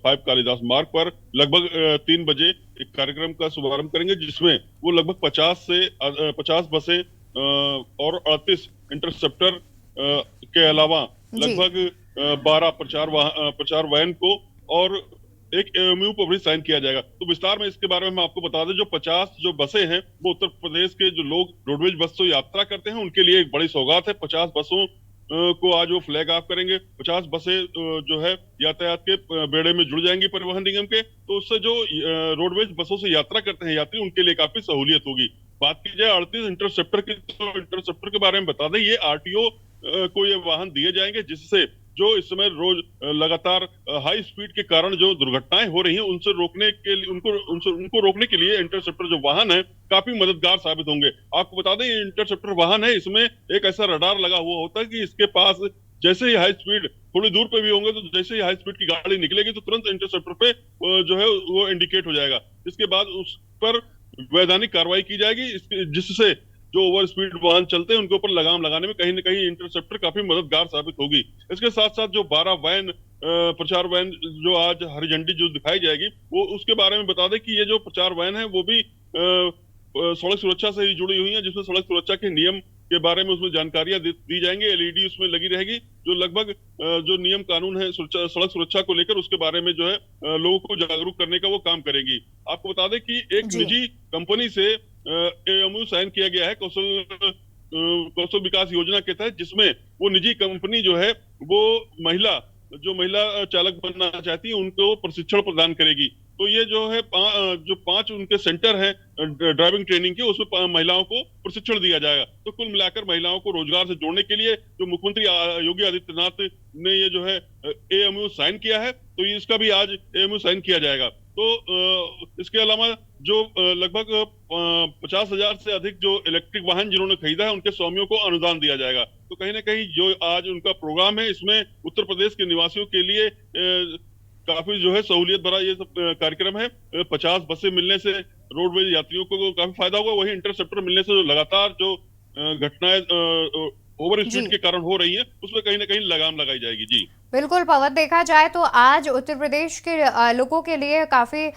5 कालिदास मार्ग पर लगभग 3 बजे एक कार्यक्रम का शुभारंभ करेंगे, जिसमें वो लगभग 50 बसें और 38 इंटरसेप्टर के अलावा लगभग 12 प्रचार वैन को और एक MOU पर भी साइन किया जाएगा। तो विस्तार में इसके बारे में हम आपको बता दें, जो 50 जो बसें हैं वो उत्तर प्रदेश के जो लोग रोडवेज बस से यात्रा करते हैं उनके लिए एक बड़ी सौगात है। 50 बसों को आज वो फ्लैग ऑफ करेंगे। 50 बसें जो है यातायात के बेड़े में जुड़ जाएंगी परिवहन निगम के, तो उससे जो रोडवेज बसों से यात्रा करते हैं यात्री, उनके लिए काफी सहूलियत होगी। बात की जाए 38 इंटरसेप्टर की, तो इंटरसेप्टर के बारे में बता दें, ये RTO को ये वाहन दिए जाएंगे, जिससे जो इस समय रोज लगातार हाई स्पीड के कारण जो दुर्घटनाएं हो रही हैं उनसे रोकने के लिए उनको रोकने के लिए इंटरसेप्टर जो वाहन है काफी मददगार साबित होंगे। आपको बता दें, ये इंटरसेप्टर वाहन है, इसमें एक ऐसा रडार लगा हुआ होता है कि इसके पास जैसे ही हाई स्पीड थोड़ी दूर पे भी होंगे, तो जैसे ही हाई स्पीड की गाड़ी निकलेगी तो तुरंत इंटरसेप्टर पे जो है वो इंडिकेट हो जाएगा। इसके बाद उस पर वैधानिक कार्रवाई की जाएगी, जिससे जो ओवर स्पीड वाहन चलते हैं उनके ऊपर लगाम लगाने में कहीं न कहीं इंटरसेप्टर काफी मददगार साबित होगी। इसके साथ साथ जो 12 वैन प्रचार वैन जो आज हरी झंडी जो दिखाई जाएगी, वो उसके बारे में बता दें कि ये जो प्रचार वैन है वो भी सड़क सुरक्षा से ही जुड़ी हुई है, जिसमें सड़क सुरक्षा के नियम के बारे में उसमें जानकारियां दी जाएंगी। LED उसमें लगी रहेगी, जो लगभग जो नियम कानून है सड़क सुरक्षा को लेकर उसके बारे में जो है लोगों को जागरूक करने का वो काम करेगी। आपको बता दें कि एक निजी कंपनी से MOU साइन किया गया है कौशल विकास योजना के तहत, जिसमें वो निजी कंपनी जो है वो महिला चालक बनना चाहती है उनको प्रशिक्षण प्रदान करेगी। तो ये जो है जो 5 उनके सेंटर हैं ड्राइविंग ट्रेनिंग के, उसमें महिलाओं को प्रशिक्षण दिया जाएगा। तो कुल मिलाकर महिलाओं को रोजगार से जोड़ने के लिए जो मुख्यमंत्री योगी आदित्यनाथ ने ये जो है MOU साइन किया है, तो इसका भी आज MOU साइन किया जाएगा। तो इसके अलावा जो लगभग 50,000 से अधिक जो इलेक्ट्रिक वाहन जिन्होंने खरीदा है उनके स्वामियों को अनुदान दिया जाएगा। तो कहीं ना कहीं जो आज उनका प्रोग्राम है, इसमें उत्तर प्रदेश के निवासियों के लिए काफी जो है सहूलियत भरा ये सब कार्यक्रम है। 50 बसें मिलने से रोडवेज यात्रियों को काफी फायदा होगा, वही इंटरसेप्टर मिलने से जो लगातार जो घटनाएं ओवर स्पीड के कारण हो रही है उसमें कहीं ना कहीं लगाम लगाई जाएगी। जी बिल्कुल पवन, देखा जाए तो आज उत्तर प्रदेश के लोगों के लिए काफी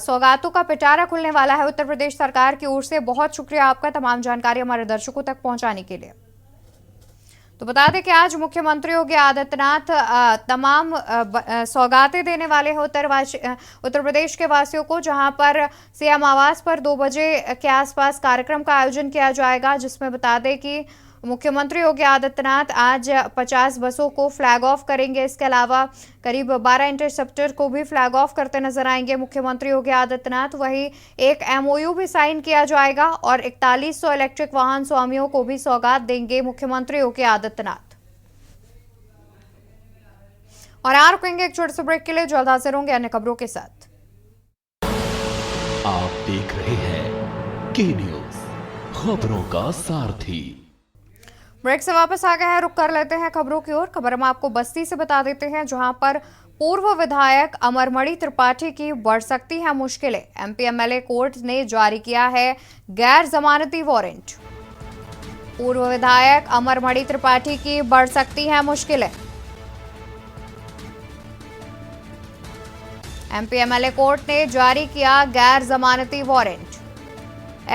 सौगातों का पिटारा खुलने वाला है उत्तर प्रदेश सरकार की ओर से। बहुत शुक्रिया आपका तमाम जानकारी हमारे दर्शकों तक पहुंचाने के लिए। तो बता दें कि आज मुख्यमंत्री योगी आदित्यनाथ तमाम सौगातें देने वाले हैं उत्तर प्रदेश के वासियों को, जहां पर CM आवास पर 2 बजे के आसपास कार्यक्रम का आयोजन किया जाएगा, जिसमें बता दें कि मुख्यमंत्री योगी आदित्यनाथ आज 50 बसों को फ्लैग ऑफ करेंगे। इसके अलावा करीब 12 इंटरसेप्टर को भी फ्लैग ऑफ करते नजर आएंगे मुख्यमंत्री योगी आदित्यनाथ। वहीं एक MOU भी साइन किया जाएगा और 4100 इलेक्ट्रिक वाहन स्वामियों को भी सौगात देंगे मुख्यमंत्री योगी आदित्यनाथ। और रुकेंगे एक छोटे से ब्रेक के लिए, जल्द हाजिर होंगे अन्य खबरों के साथ। आप देख रहे हैं के न्यूज, खबरों का सारथी। ब्रेक से वापस आ गए हैं, रुक कर लेते हैं खबरों की ओर। खबर हम आपको बस्ती से बता देते हैं, जहां पर पूर्व विधायक अमरमणि त्रिपाठी की बढ़ सकती है मुश्किलें। MP MLA कोर्ट ने जारी किया है गैर जमानती वारंट। पूर्व विधायक अमरमणि त्रिपाठी की बढ़ सकती है मुश्किलें। MP MLA कोर्ट ने जारी किया गैर जमानती वारंट।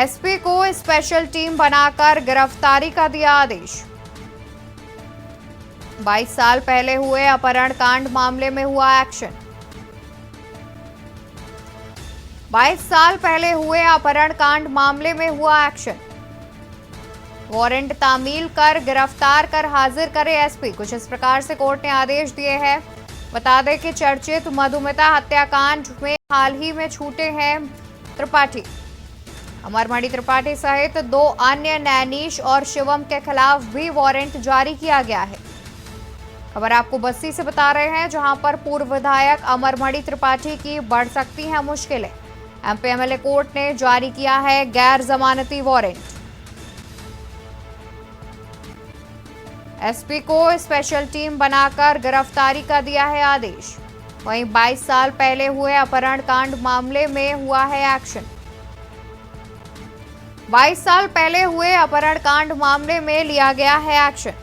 SP को स्पेशल टीम बनाकर गिरफ्तारी का दिया आदेश। 22 साल पहले हुए अपहरण कांड मामले में हुआ एक्शन। 22 साल पहले हुए अपहरण कांड मामले में हुआ एक्शन। वारंट तामील कर गिरफ्तार कर हाजिर करे SP। कुछ इस प्रकार से कोर्ट ने आदेश दिए हैं। बता दें कि चर्चित मधुमिता हत्याकांड में हाल ही में छूटे हैं त्रिपाठी। अमरमणि त्रिपाठी सहित 2 अन्य नैनीश और शिवम के खिलाफ भी वारंट जारी किया गया है। खबर आपको बस्ती से बता रहे हैं, जहां पर पूर्व विधायक अमरमणि त्रिपाठी की बढ़ सकती है मुश्किलें। MP MLA कोर्ट ने जारी किया है गैर जमानती वारंट। SP को स्पेशल टीम बनाकर गिरफ्तारी का दिया है आदेश। वहीं 22 साल पहले हुए अपहरण कांड मामले में हुआ है एक्शन। 22 साल पहले हुए अपहरण कांड मामले में लिया गया है एक्शन।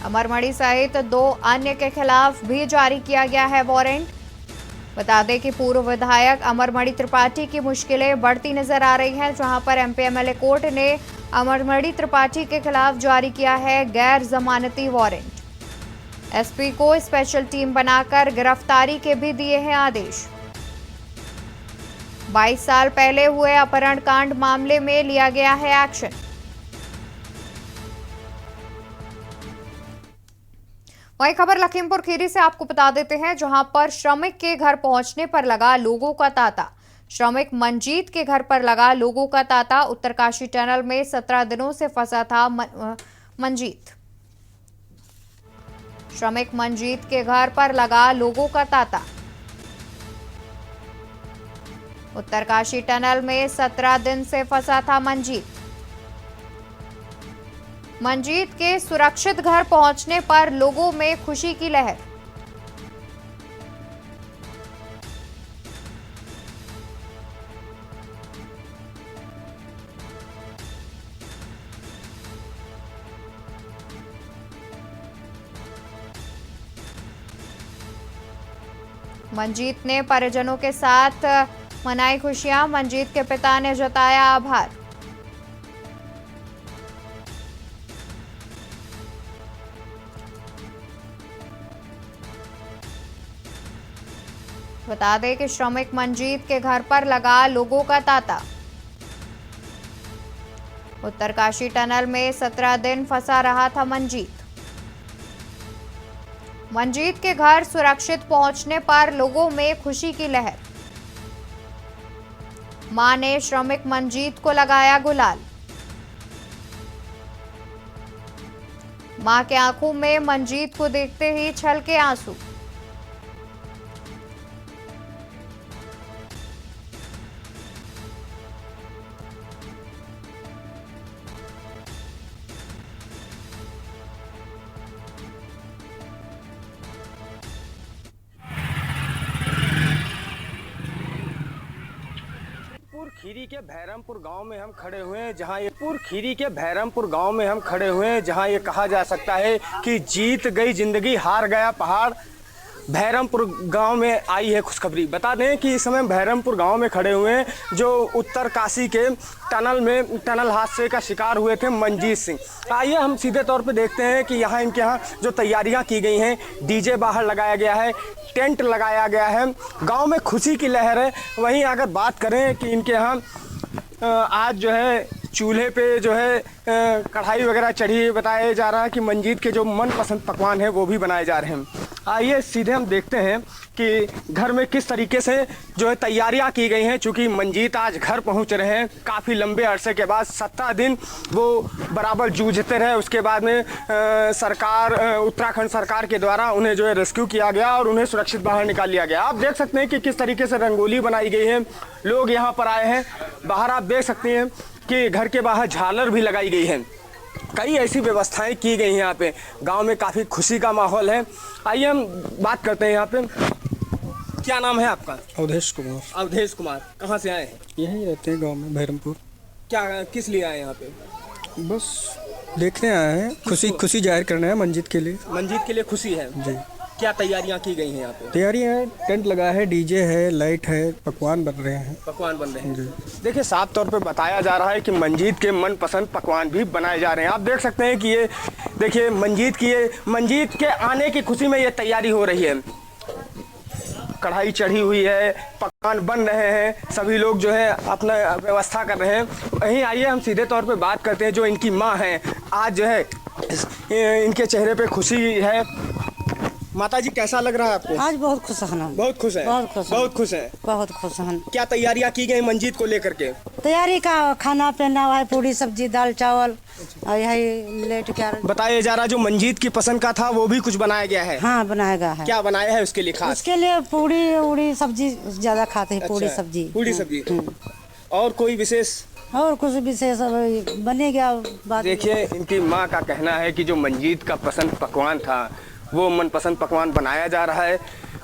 अमरमणि सहित 2 अन्य के खिलाफ भी जारी किया गया है वारंट। बता दें कि पूर्व विधायक अमरमणि त्रिपाठी की मुश्किलें बढ़ती नजर आ रही हैं, जहां पर MP MLA कोर्ट ने अमरमणि त्रिपाठी के खिलाफ जारी किया है गैर जमानती वारंट। SP को स्पेशल टीम बनाकर गिरफ्तारी के भी दिए हैं आदेश। 22 साल पहले हुए अपहरण कांड मामले में लिया गया है एक्शन। वही खबर लखीमपुर खीरी से आपको बता देते हैं, जहां पर श्रमिक के घर पहुंचने पर लगा लोगों का तांता। श्रमिक मंजीत के घर पर लगा लोगों का तांता। उत्तरकाशी टनल में 17 दिनों से फंसा था मंजीत। श्रमिक मंजीत के घर पर लगा लोगों का तांता। उत्तरकाशी टनल में 17 दिन से फंसा था मंजीत। मंजीत के सुरक्षित घर पहुंचने पर लोगों में खुशी की लहर। मंजीत ने परिजनों के साथ मनाई खुशियां। मंजीत के पिता ने जताया आभार। बता दें कि श्रमिक मंजीत के घर पर लगा लोगों का तांता। उत्तरकाशी टनल में 17 दिन फंसा रहा था मंजीत। मंजीत के घर सुरक्षित पहुंचने पर लोगों में खुशी की लहर। मां ने श्रमिक मंजीत को लगाया गुलाल। मां के आंखों में मंजीत को देखते ही छलके आंसू। खीरी के भैरमपुर गांव में हम खड़े हुए हैं, जहां ये खीरी के भैरमपुर गांव में हम खड़े हुए हैं, जहां ये कहा जा सकता है कि जीत गई जिंदगी हार गया पहाड़। भैरमपुर गांव में आई है खुशखबरी। बता दें कि इस समय भैरमपुर गांव में खड़े हुए हैं जो उत्तरकाशी के टनल हादसे का शिकार हुए थे मंजीत सिंह। आइए हम सीधे तौर पे देखते हैं कि यहाँ इनके यहाँ जो तैयारियां की गई हैं, डीजे बाहर लगाया गया है, टेंट लगाया गया है, गांव में खुशी की लहर है। वहीं अगर बात करें कि इनके यहाँ आज जो है चूल्हे पे जो है कढ़ाई वगैरह चढ़ी, बताया जा रहा है कि मंजीत के जो मनपसंद पकवान हैं वो भी बनाए जा रहे हैं। आइए सीधे हम देखते हैं कि घर में किस तरीके से जो है तैयारियां की गई हैं। चूँकि मंजीत आज घर पहुंच रहे हैं, काफ़ी लंबे अरसे के बाद 17 दिन वो बराबर जूझते रहे। उसके बाद में उत्तराखंड सरकार के द्वारा उन्हें जो है रेस्क्यू किया गया और उन्हें सुरक्षित बाहर निकाल लिया गया। आप देख सकते हैं कि किस तरीके से रंगोली बनाई गई है, लोग यहाँ पर आए हैं। बाहर आप देख सकते हैं कि घर के बाहर झालर भी लगाई गई है। कई ऐसी व्यवस्थाएं की गई हैं यहाँ पे। गांव में काफ़ी खुशी का माहौल है। आइए हम बात करते हैं यहाँ पे। क्या नाम है आपका? अवधेश कुमार। अवधेश कुमार, कहाँ से आए हैं? यहीं रहते हैं गांव में भैरमपुर। क्या किस लिए आए हैं यहाँ पे? बस देखने आए हैं, खुशी जाहिर करना है मंजीत के लिए। मंजीत के लिए खुशी है जी। क्या तैयारियां की गई हैं यहाँ पे? तैयारी है, टेंट लगा है, डीजे है, लाइट है, पकवान बन रहे हैं। पकवान बन रहे हैं जी। देखिए साफ तौर पे बताया जा रहा है कि मंजीत के मनपसंद पकवान भी बनाए जा रहे हैं। आप देख सकते हैं कि ये देखिए मंजीत के आने की खुशी में ये तैयारी हो रही है। कढ़ाई चढ़ी हुई है, पकवान बन रहे हैं, सभी लोग जो है अपना व्यवस्था कर रहे हैं। वहीं आइए हम सीधे तौर पे बात करते हैं जो इनकी माँ हैं। आज जो है इनके चेहरे पे खुशी है। माता जी कैसा लग रहा है आपको? आज बहुत खुश हैं। बहुत खुश है। बहुत खुश हैं। बहुत खुश है। बहुत खुश हैं। क्या तैयारियां की गई मंजीत को लेकर के? तैयारी का खाना पीना है, पूरी सब्जी दाल चावल और यही लेट क्या बताया जा रहा जो मंजीत की पसंद का था वो भी कुछ बनाया गया है। हाँ बनाएगा है। क्या बनाया है उसके लिए खास? उसके लिए पूरी उड़ी सब्जी ज्यादा खाते हैं। पूरी अच्छा, सब्जी। पूरी सब्जी। और कोई विशेष? और कुछ विशेष बनेगा बात। देखिए इनकी माँ का कहना है कि जो मंजीत का पसंद पकवान था वो मनपसंद पकवान बनाया जा रहा है।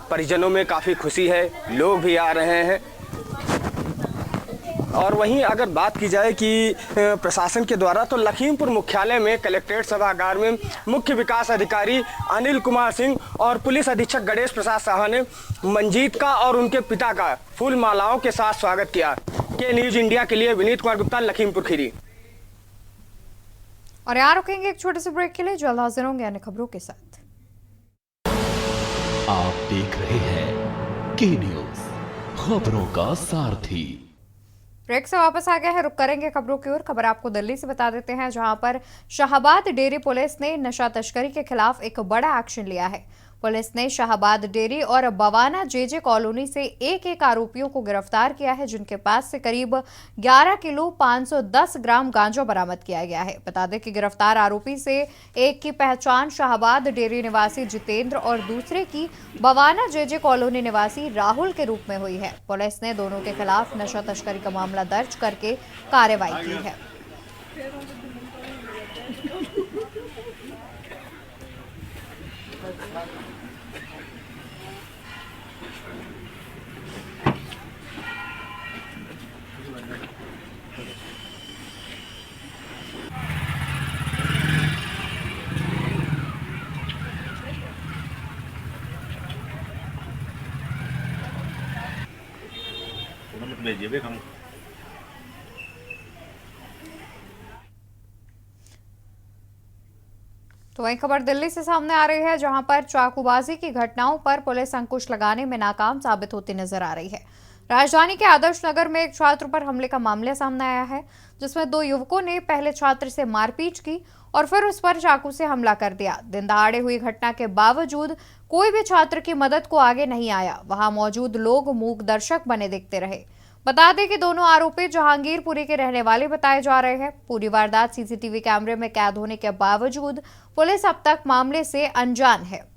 परिजनों में काफ़ी खुशी है, लोग भी आ रहे हैं। और वहीं अगर बात की जाए कि प्रशासन के द्वारा तो लखीमपुर मुख्यालय में कलेक्ट्रेट सभागार में मुख्य विकास अधिकारी अनिल कुमार सिंह और पुलिस अधीक्षक गणेश प्रसाद साहा ने मंजीत का और उनके पिता का फूल मालाओं के साथ स्वागत किया। के न्यूज़ इंडिया के लिए विनीत कुमार गुप्ता, लखीमपुर खीरी। और यहाँ रुकेंगे एक छोटे से ब्रेक के लिए, जल्द हाजिर होंगे अन्य खबरों के साथ। आप देख रहे हैं के न्यूज, खबरों का सारथी। ब्रेक से वापस आ गया है, रुक करेंगे खबरों की ओर। खबर आपको दिल्ली से बता देते हैं, जहां पर शाहबाद डेयरी पुलिस ने नशा तस्करी के खिलाफ एक बड़ा एक्शन लिया है। पुलिस ने शाहबाद डेयरी और बवाना जेजे कॉलोनी से एक आरोपियों को गिरफ्तार किया है, जिनके पास से करीब 11 किलो 510 ग्राम गांजा बरामद किया गया है। बता दें कि गिरफ्तार आरोपी से एक की पहचान शाहबाद डेयरी निवासी जितेंद्र और दूसरे की बवाना जेजे कॉलोनी निवासी राहुल के रूप में हुई है। पुलिस ने दोनों के खिलाफ नशा तस्करी का मामला दर्ज करके कार्रवाई की है। तो वही खबर दिल्ली से सामने आ रही है, जहां पर चाकूबाजी की घटनाओं पर पुलिस अंकुश लगाने में नाकाम साबित होती नजर आ रही है। राजधानी के आदर्श नगर में एक छात्र पर हमले का मामला सामने आया है, जिसमें 2 युवकों ने पहले छात्र से मारपीट की और फिर उस पर चाकू से हमला कर दिया। दिन दहाड़े हुई घटना के बावजूद कोई भी छात्र की मदद को आगे नहीं आया। वहां मौजूद लोग मूक दर्शक बने दिखते रहे। बता दें कि दोनों आरोपी जहांगीरपुरी के रहने वाले बताए जा रहे हैं। पूरी वारदात सीसीटीवी कैमरे में कैद होने के बावजूद पुलिस अब तक मामले से अनजान है।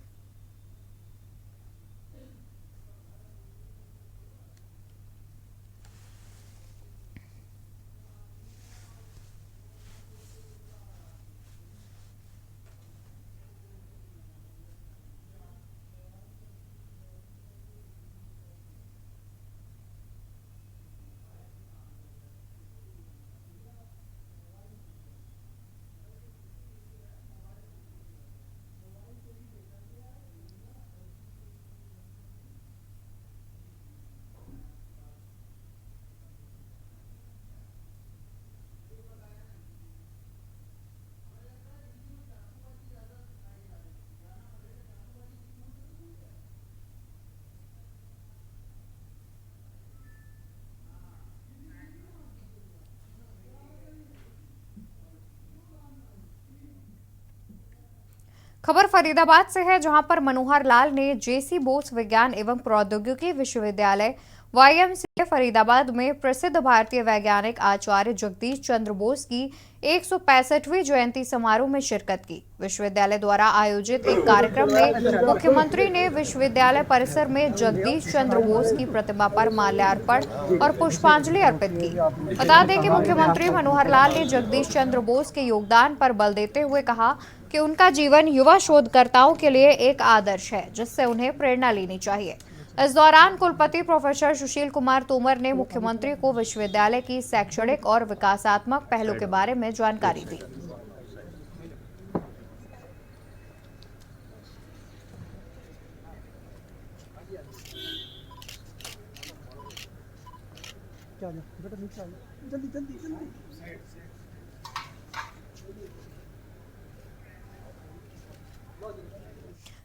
खबर फरीदाबाद से है, जहां पर मनोहर लाल ने जेसी बोस विज्ञान एवं प्रौद्योगिकी विश्वविद्यालय YMCA फरीदाबाद में प्रसिद्ध भारतीय वैज्ञानिक आचार्य जगदीश चंद्र बोस की 165वीं जयंती समारोह में शिरकत की। विश्वविद्यालय द्वारा आयोजित एक कार्यक्रम में मुख्यमंत्री ने विश्वविद्यालय परिसर में जगदीश चंद्र बोस की प्रतिमा पर माल्यार्पण और पुष्पांजलि अर्पित की। बता दें कि मुख्यमंत्री मनोहर लाल ने जगदीश चंद्र बोस के योगदान पर बल देते हुए कहा कि उनका जीवन युवा शोधकर्ताओं के लिए एक आदर्श है, जिससे उन्हें प्रेरणा लेनी चाहिए। इस दौरान कुलपति प्रोफेसर सुशील कुमार तोमर ने मुख्यमंत्री को विश्वविद्यालय की शैक्षणिक और विकासात्मक पहलों के बारे में जानकारी दी।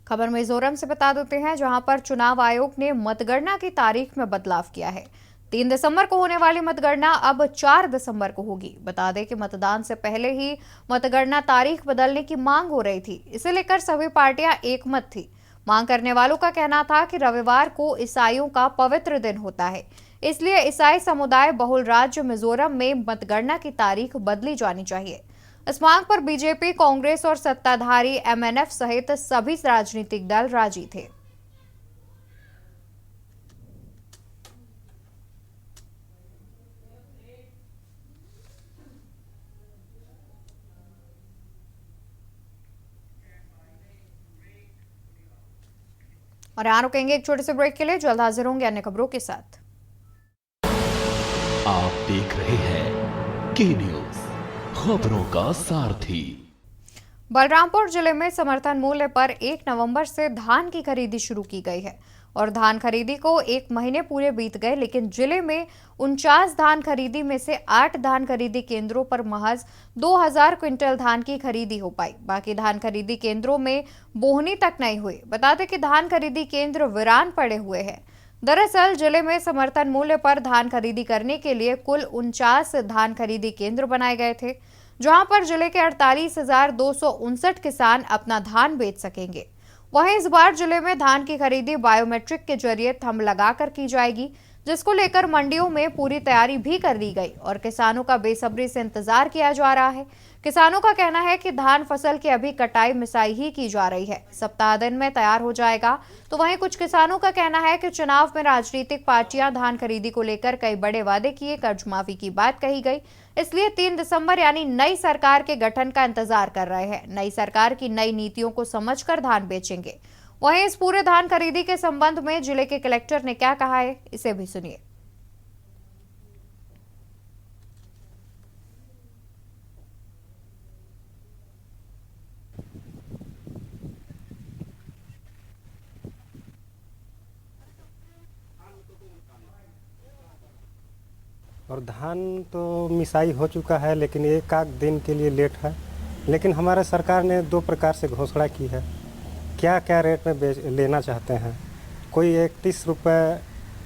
खबर मिजोरम से बता देते हैं, जहां पर चुनाव आयोग ने मतगणना की तारीख में बदलाव किया है। 3 दिसंबर को होने वाली मतगणना अब 4 दिसंबर को होगी। बता दें कि मतदान से पहले ही मतगणना तारीख बदलने की मांग हो रही थी। इसे लेकर सभी पार्टियां एकमत थी। मांग करने वालों का कहना था कि रविवार को ईसाइयों का पवित्र दिन होता है, इसलिए ईसाई समुदाय बहुल राज्य मिजोरम में मतगणना की तारीख बदली जानी चाहिए। इस मांग पर बीजेपी, कांग्रेस और सत्ताधारी MNF सहित सभी राजनीतिक दल राजी थे। और यहाँ रुकेंगे एक छोटे से ब्रेक के लिए। जल्द हाजिर होंगे अन्य खबरों के साथ। आप देख रहे हैं के न्यूज, खबरों का सारथी। बलरामपुर जिले में समर्थन मूल्य पर 1 नवंबर से धान की खरीदी शुरू की गई है और धान खरीदी को 1 महीने पूरे बीत गए, लेकिन जिले में 49 धान खरीदी में से 8 धान खरीदी केंद्रों पर महज 2000 क्विंटल धान की खरीदी हो पाई। बाकी धान खरीदी केंद्रों में बोहनी तक नहीं हुई। बता दें कि धान खरीदी केंद्र वीरान पड़े हुए हैं। दरअसल जिले में समर्थन मूल्य पर धान खरीदी करने के लिए कुल 49 धान खरीदी केंद्र बनाए गए थे, जहां पर जिले के 48,259 किसान अपना धान बेच सकेंगे। वहीं इस बार जिले में धान की खरीदी बायोमेट्रिक के जरिए थंब लगाकर की जाएगी, जिसको लेकर मंडियों में पूरी तैयारी भी कर ली गई और किसानों का बेसब्री से इंतजार किया जा रहा है। किसानों का कहना है कि धान फसल की अभी कटाई मिसाई ही की जा रही है, सप्ताह दिन में तैयार हो जाएगा। तो वहीं कुछ किसानों का कहना है कि चुनाव में राजनीतिक पार्टियां धान खरीदी को लेकर कई बड़े वादे किए, कर्ज माफी की बात कही गई, इसलिए 3 दिसंबर यानी नई सरकार के गठन का इंतजार कर रहे हैं। नई सरकार की नई नीतियों को समझकर धान बेचेंगे। वहीं इस पूरे धान खरीदी के संबंध में जिले के कलेक्टर ने क्या कहा है, इसे भी सुनिए। और धान तो मिसाई हो चुका है, लेकिन एक आध दिन के लिए लेट है। लेकिन हमारे सरकार ने 2 प्रकार से घोषणा की है, क्या क्या रेट में लेना चाहते हैं। कोई 31 रुपये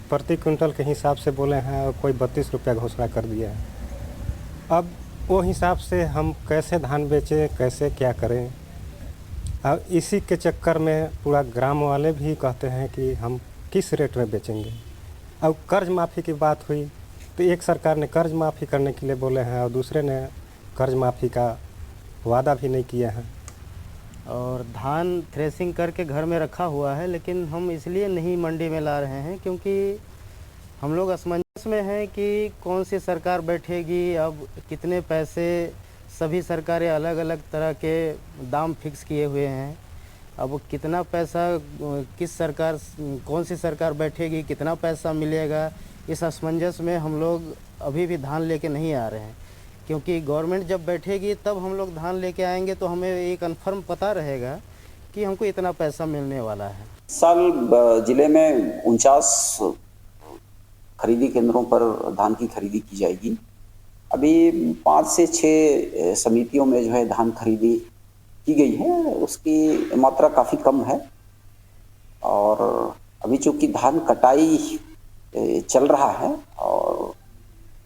प्रति क्विंटल के हिसाब से बोले हैं और कोई 32 रुपया घोषणा कर दिया है। अब वो हिसाब से हम कैसे धान बेचें, कैसे क्या करें। अब इसी के चक्कर में पूरा ग्राम वाले भी कहते हैं कि हम किस रेट में बेचेंगे। अब कर्ज माफ़ी की बात हुई तो एक सरकार ने कर्ज माफ़ी करने के लिए बोले हैं और दूसरे ने कर्ज माफ़ी का वादा भी नहीं किया है। और धान थ्रेसिंग करके घर में रखा हुआ है, लेकिन हम इसलिए नहीं मंडी में ला रहे हैं क्योंकि हम लोग असमंजस में हैं कि कौन सी सरकार बैठेगी, अब कितने पैसे। सभी सरकारें अलग अलग तरह के दाम फिक्स किए हुए हैं। अब कितना पैसा किस सरकार, कौन सी सरकार बैठेगी, कितना पैसा मिलेगा, इस असमंजस में हम लोग अभी भी धान लेके नहीं आ रहे हैं। क्योंकि गवर्नमेंट जब बैठेगी तब हम लोग धान लेके आएंगे तो हमें ये कन्फर्म पता रहेगा कि हमको इतना पैसा मिलने वाला है। साल जिले में 49 खरीदी केंद्रों पर धान की खरीदी की जाएगी। अभी 5 से 6 समितियों में जो है धान खरीदी की गई है, उसकी मात्रा काफ़ी कम है। और अभी चूँकि धान कटाई चल रहा है और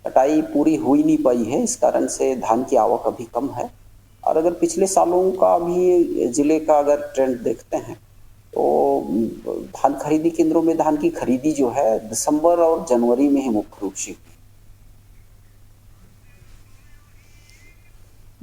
कटाई पूरी हो ही नहीं पाई है, इस कारण से धान की आवक अभी कम है। और अगर पिछले सालों का भी जिले का अगर ट्रेंड देखते हैं तो धान खरीदी केंद्रों में धान की खरीदी जो है दिसंबर और जनवरी में ही मुख्य रूप से हुई।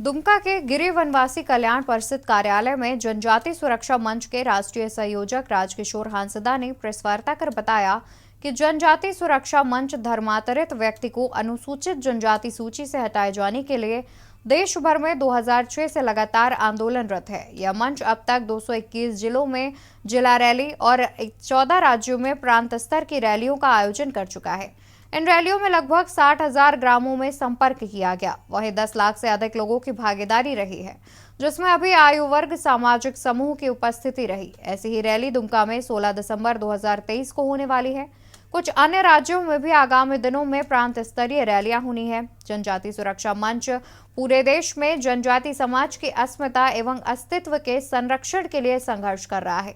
दुमका के गिरि वनवासी कल्याण परिषद कार्यालय में जनजाति सुरक्षा मंच के राष्ट्रीय संयोजक राजकिशोर हांसदा ने प्रेस वार्ता कर बताया कि जनजाति सुरक्षा मंच धर्मांतरित व्यक्ति को अनुसूचित जनजाति सूची से हटाए जाने के लिए देश भर में 2006 से लगातार आंदोलनरत है। यह मंच अब तक 221 जिलों में जिला रैली और 14 राज्यों में प्रांत स्तर की रैलियों का आयोजन कर चुका है। इन रैलियों में लगभग 60,000 ग्रामों में संपर्क किया गया। वहीं 10 लाख से अधिक लोगों की भागीदारी रही है, जिसमें अभी आयु वर्ग सामाजिक समूह की उपस्थिति रही। ऐसी ही रैली दुमका में 16 दिसंबर 2023 को होने वाली है। कुछ अन्य राज्यों में भी आगामी दिनों में प्रांत स्तरीय रैलियां होनी है। जनजाति सुरक्षा मंच पूरे देश में जनजाति समाज की अस्मिता एवं अस्तित्व के संरक्षण के लिए संघर्ष कर रहा है।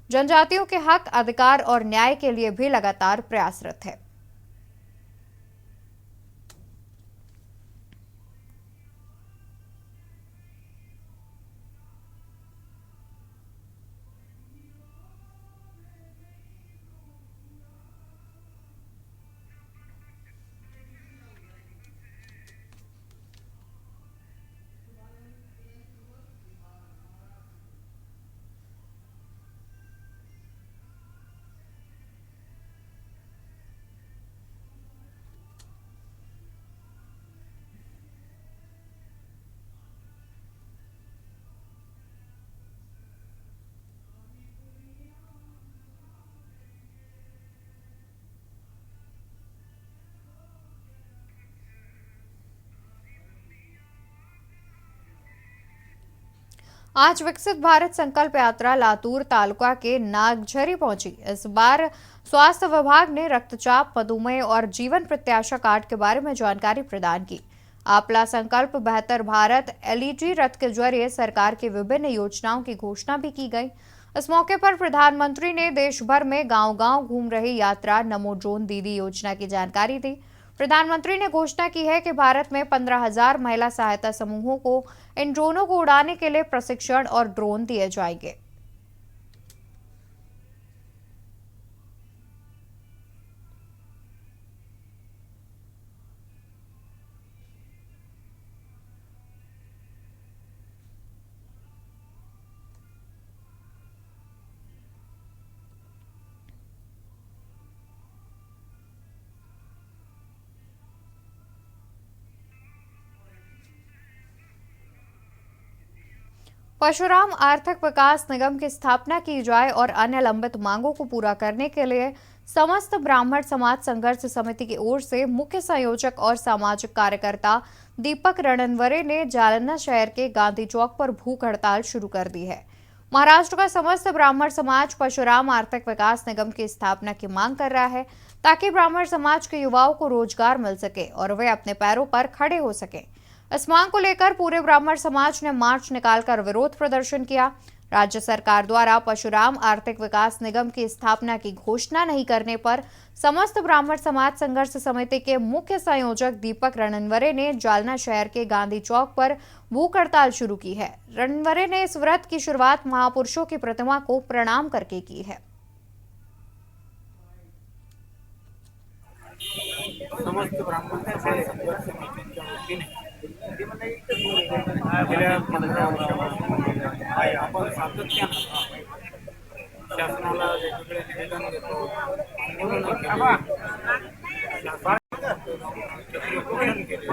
जनजातियों के हक, अधिकार और न्याय के लिए भी लगातार प्रयासरत है। आज विकसित भारत संकल्प यात्रा लातूर तालुका के नागझरी पहुंची। इस बार स्वास्थ्य विभाग ने रक्तचाप, मधुमेह और जीवन प्रत्याशा कार्ड के बारे में जानकारी प्रदान की। आपला संकल्प बेहतर भारत एलईडी रथ के जरिए सरकार की विभिन्न योजनाओं की घोषणा भी की गई। इस मौके पर प्रधानमंत्री ने देश भर में गांव-गांव घूम रही यात्रा नमो ड्रोन दीदी योजना की जानकारी दी। प्रधानमंत्री ने घोषणा की है कि भारत में 15,000 महिला सहायता समूहों को इन ड्रोनों को उड़ाने के लिए प्रशिक्षण और ड्रोन दिए जाएंगे। परशुराम आर्थिक विकास निगम की स्थापना की जाए और अन्य लंबित मांगों को पूरा करने के लिए समस्त ब्राह्मण समाज संघर्ष समिति की ओर से मुख्य संयोजक और सामाजिक कार्यकर्ता दीपक रणनवरे ने जालना शहर के गांधी चौक पर भूख हड़ताल शुरू कर दी है। महाराष्ट्र का समस्त ब्राह्मण समाज परशुराम आर्थिक विकास निगम की स्थापना की मांग कर रहा है, ताकि ब्राह्मण समाज के युवाओं को रोजगार मिल सके और वे अपने पैरों पर खड़े हो सके। इस मांग को लेकर पूरे ब्राह्मण समाज ने मार्च निकालकर विरोध प्रदर्शन किया। राज्य सरकार द्वारा परशुराम आर्थिक विकास निगम की स्थापना की घोषणा नहीं करने पर समस्त ब्राह्मण समाज संघर्ष समिति के मुख्य संयोजक दीपक रणनवरे ने जालना शहर के गांधी चौक पर भूख हड़ताल शुरू की है। रणनवरे ने इस व्रत की शुरुआत महापुरुषों की प्रतिमा को प्रणाम करके की है। समस्त ब्राह्मण समाज संघर्ष समितीच्या वतीने गेल्या 15 वर्षापासून आपण सातत्यानं शासनाला वेगवेगळे निवेदन देतो, आंदोलन केले,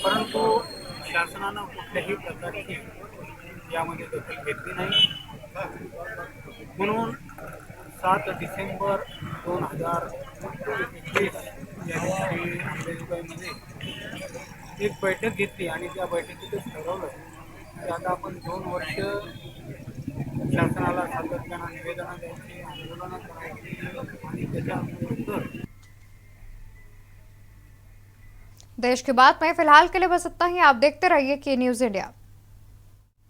परंतु शासनानं कुठल्याही प्रकारची यामध्ये दखल घेतली नाही। म्हणून 7 डिसेंबर 2021 या दिवशी अंबेजोगाईमध्ये एक बैठक घेतली आणि त्या बैठकीतच ठरवलं की आता आपण 2 वर्ष शासनाला सातत्यानं निवेदनं द्यायची, आंदोलनं करायची आणि त्याच्यानंतर देश की बात में फिलहाल के लिए बस इतना ही। आप देखते रहिए के न्यूज़ इंडिया।